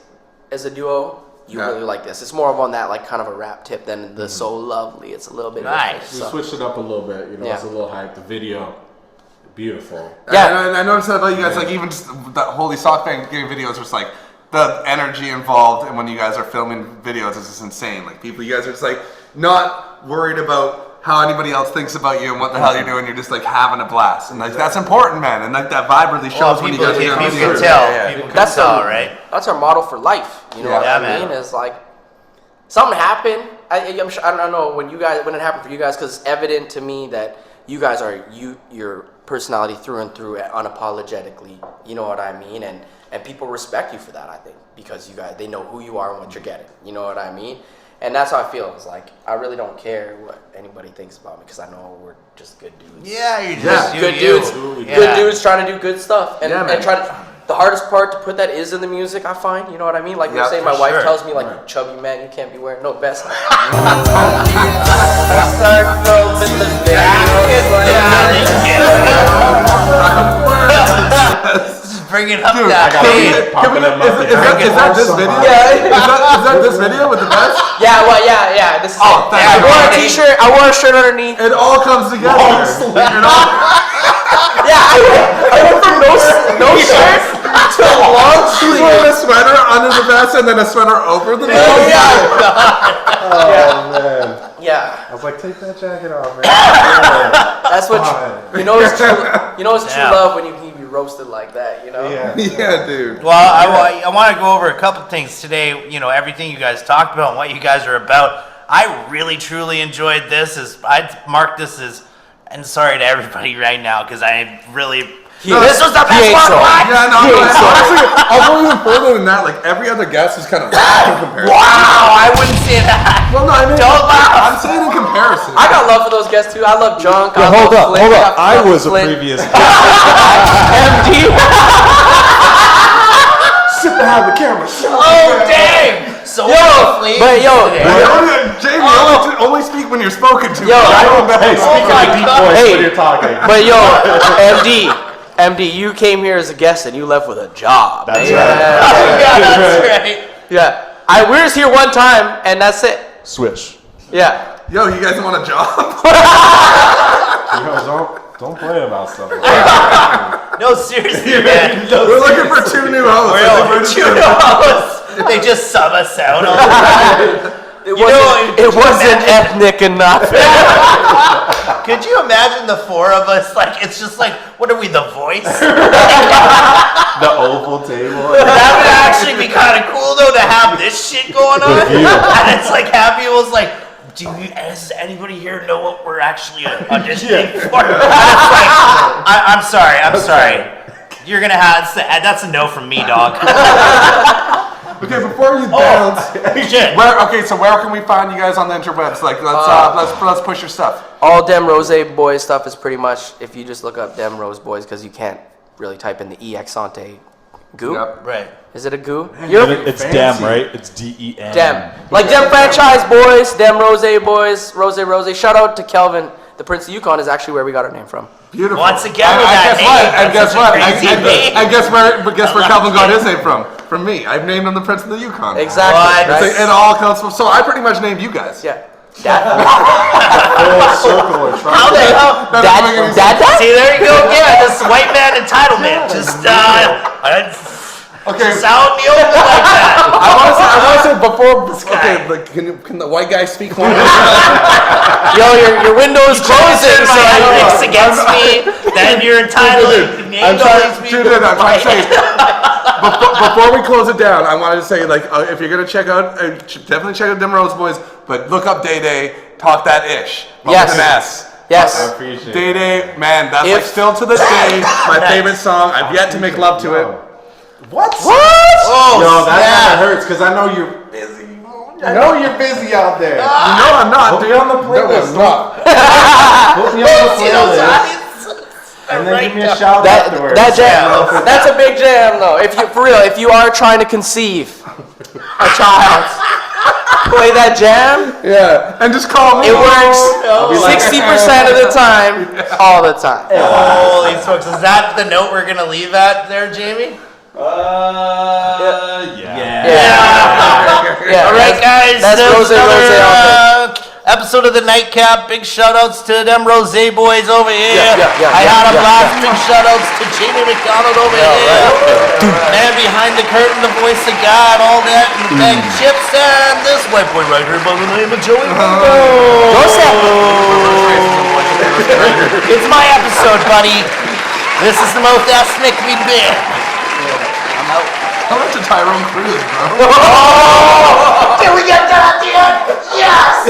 as a duo, you really like this. It's more of on that like kind of a rap tip than the So Lovely. It's a little bit Nice. We different, so. switched it up a little bit. You know, it's a little hype. The video, beautiful. Yeah. And I noticed that about you guys, like even just the Holy Sock Gang videos, just like the energy involved, and when you guys are filming videos is just insane. Like you guys are just like not worried about how anybody else thinks about you and what the hell you're doing. You're just like having a blast, and like that's important, man. And like that vibe really shows when you guys are doing people videos. can tell. Yeah. People can That's tell, the- right? That's our model for life. You know what Yeah, I man. mean? It's like something happened. I'm sure, I don't know when it happened for you guys, because it's evident to me that you guys are your personality through and through, unapologetically. You know what I mean? And people respect you for that. I think because they know who you are and what you're getting. You know what I mean? And that's how I feel. It's like I really don't care what anybody thinks about me because I know we're just good dudes. Yeah, you're just good you. dudes. Yeah. Good dudes trying to do good stuff. And, Yeah, man. and try to. The hardest part to put that is in the music, I find. You know what I mean? Like you're saying, for my wife sure. tells me, like, you chubby man, you can't be wearing no vest. Bringing up Dude, that I got beat. it popping up. Is that this video? Yeah. Is that this video with the best? Yeah, well, yeah. This is Oh, it. thank I you. wore a t-shirt. I wore a shirt underneath. It all comes together. You know? Yeah, I went from no shirt to a long She's sleeve. wearing a sweater under the vest and then a sweater over the vest. Oh man! Yeah, I was like, take that jacket off, man. that's what you know. It's true. You know, it's true Yeah. love when you can be roasted like that. You know. Yeah. Yeah, dude. Well, I want to go over a couple things today. You know, everything you guys talked about and what you guys are about. I really, truly enjoyed this. I'd mark this as, and sorry to everybody right now, because I really... this was the best one! What? Yeah, no, honestly, I'll go even further than that. Like, every other guest is kind of whack in comparison. Wow, I wouldn't say that. Well, no, I mean, Don't laugh. I'm saying in comparison. I got love for those guests too. I love Junk. I Hold love up. Flint, I love was a Flint. previous. MD. Sit behind the camera. Oh, dang! So But yo, Jamie, only speak when you're spoken to. Yo, I don't know. Hey, speak in my a deep God. voice Hey. when you're talking. but yo, MD, you came here as a guest and you left with a job. That's man. right. Yeah, that's right. Yeah, we were just here one time and that's it. Swish. Yeah. Yo, you guys want a job? Yo, don't play about stuff like that. No, seriously, man. We're looking for 2 new hosts. They just sub us out all the time. It wasn't ethnic enough. Could you imagine the four of us? Like, it's just like, what are we, The Voice? The oval table. That would actually be kind of cool, though, to have this shit going on. And it's like, Happy was like, does anybody here know what we're actually auditioning for? And it's like, I'm sorry. You're gonna have, that's a no from me, dog. Okay, before you bounce, Shit. where can we find you guys on the interwebs? Like, let's push your stuff. All Dem Rose Boys stuff is pretty much, if you just look up Dem Rose Boys, because you can't really type in the EX Ante goo. Yep. Right. Is it a goo? It's fancy. Dem, right? It's DEM. Dem. Like Dem Franchise Boys, Dem Rose Boys, Rose. Shout out to Kelvin. The Prince of Yukon is actually where we got our name from. Beautiful. Once again with that name. And guess what? That's such a crazy name. And guess where Calvin got his name from? From me. I've named him the Prince of the Yukon. Exactly. What? Right? It all comes from. So I pretty much named you guys. Yeah. Full circle of trouble. How the hell? That doesn't make any sense. Dad? See, there you go again. This white man entitlement. Just, Okay. just out in the open like that. I want to say before. guy. Okay, like, can the white guy speak more? Yo, your window is closing. Turn So my I don't ethics know. against me. Then you're entitled. You named all these people. I'm trying to say. Before we close it down, I wanted to say, like, if you're gonna check out, definitely check out Dem Rose Boys, but look up Day Day, talk that ish. But Yes. with an S. Yes. I appreciate Day it. Day, man, that's like still to this day my favorite song. I've yet to make love to it. What? Oh, Yo, that snap. kind of hurts because I know you're busy. I know you're busy out there. You know I'm not. Put me on the playlist. Put me on the playlist. And then give me a shout afterwards. That jam, that's a big jam though. If you, for real, if you are trying to conceive a child, play that jam. Yeah, and just call me. It works 60% of the time, all the time. Holy smokes! Is that the note we're gonna leave at there, Jamie? Yeah. All right, guys. That's that was Rose all day. episode of the Nightcap. Big shout outs to Dem Rose Boys over here. I had a blast. Big shout outs to Jamie McDonald over here. Man behind the curtain, the voice of God, all that, and the bag of chips, and this white boy right here by the name of Joey Rainbow. It's my episode, buddy. This is the most ethnic we've been. I'm out. How much a Tyrone Cruz, bro? Did we get that at the end? Yes!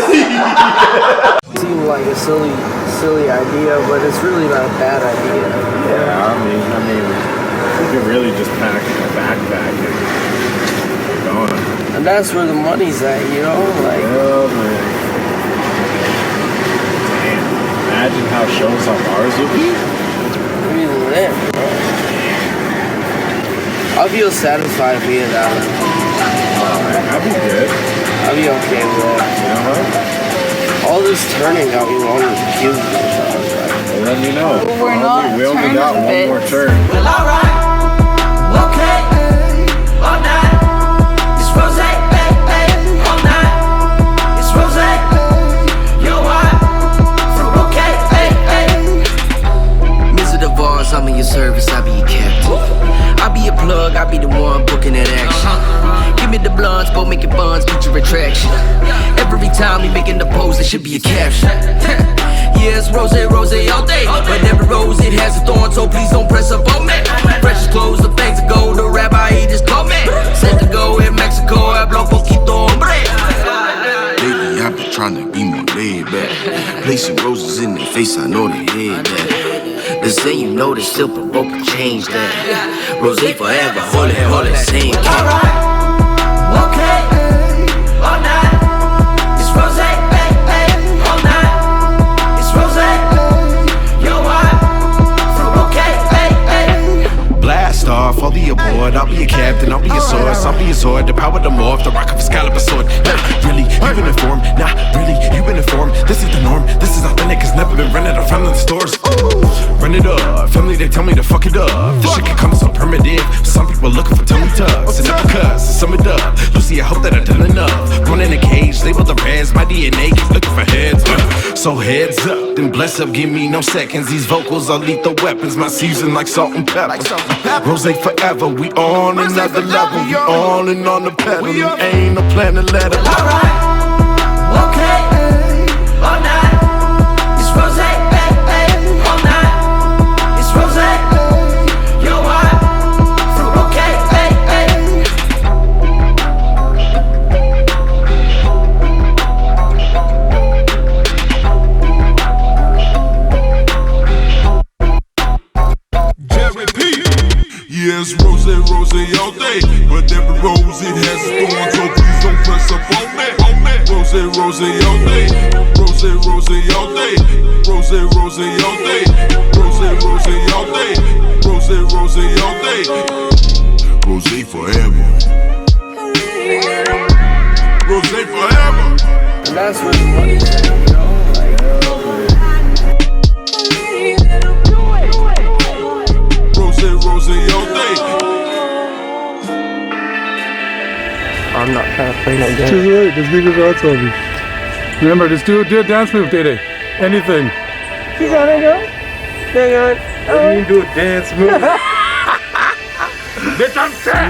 Seems like a silly idea, but it's really not a bad idea. Yeah, I mean, you could really just pack a backpack and keep going. And that's where the money's at, you know? Like, Oh, man. Damn. Imagine how shows on Mars would be. really lit, bro. I'll feel satisfied being that. I'd be good. I'll be okay with that. You know what? All this turning got me wanting to puke. Well, let me know. We're not We only turned got a one bit. more turn. Well, alright, okay, all night. It's rose, all night. It's rose, you're white, from Bouquet, Mizzy the Vars, I'm in your service, I be your captain. I be your plug, I be the one booking that action. Give me the blunts, both making buns, beat your retraction. Every time we making the pose, it should be a caption. Yeah, it's rose all day, but every rose it has a thorn, so please don't press up on me. Precious clothes, the things that go, the rabbi he just told me. Said to go in Mexico, hablo poquito hombre. Lately I've been trying to be more laid back. Placing roses in their face, I know they hate that. They say you know they still provoke and change that. Rose forever, holy, same cat. alright, okay, all night. It's rose, all night. It's rose, you're white, from Bouquet, Blast off, I'll be aboard, I'll be a captain, I'll be a source, I'll be a sword, the power to morph, the rock of Excalibur sword. Really, you've been informed, nah, really, you've been informed, this is the norm, this is authentic, it's never been rented or found in the stores. Run it up, family they tell me to fuck it up, this shit can come so primitive, some people looking for tummy tucks, and never cuss, sum it up, Lucy I hope that I've done enough, born in a cage, label the res, my DNA keep looking for heads, so heads up, then bless up, give me no seconds, these vocals are lethal weapons, my season like salt and pepper. Rose forever, we on another level. We on and on the pedal. Ain't no plan to let it. alright, okay, all night. It's rose, all night. It's rose, you're white, from Bouquet, Yes, rose all day, but every rose it has a thorn, so please don't press up on me. Rose all day, rose all day, rose all day, rose all day, rose all day, rose forever, rose forever. And that's where the money's at, you know? Rose all day. I'm not trying to play no game. Just wait, just leave your thoughts on me. Remember, just do a dance move, Day. Anything. You gotta go? Hang on. You can do a dance move. Bitch, I'm set!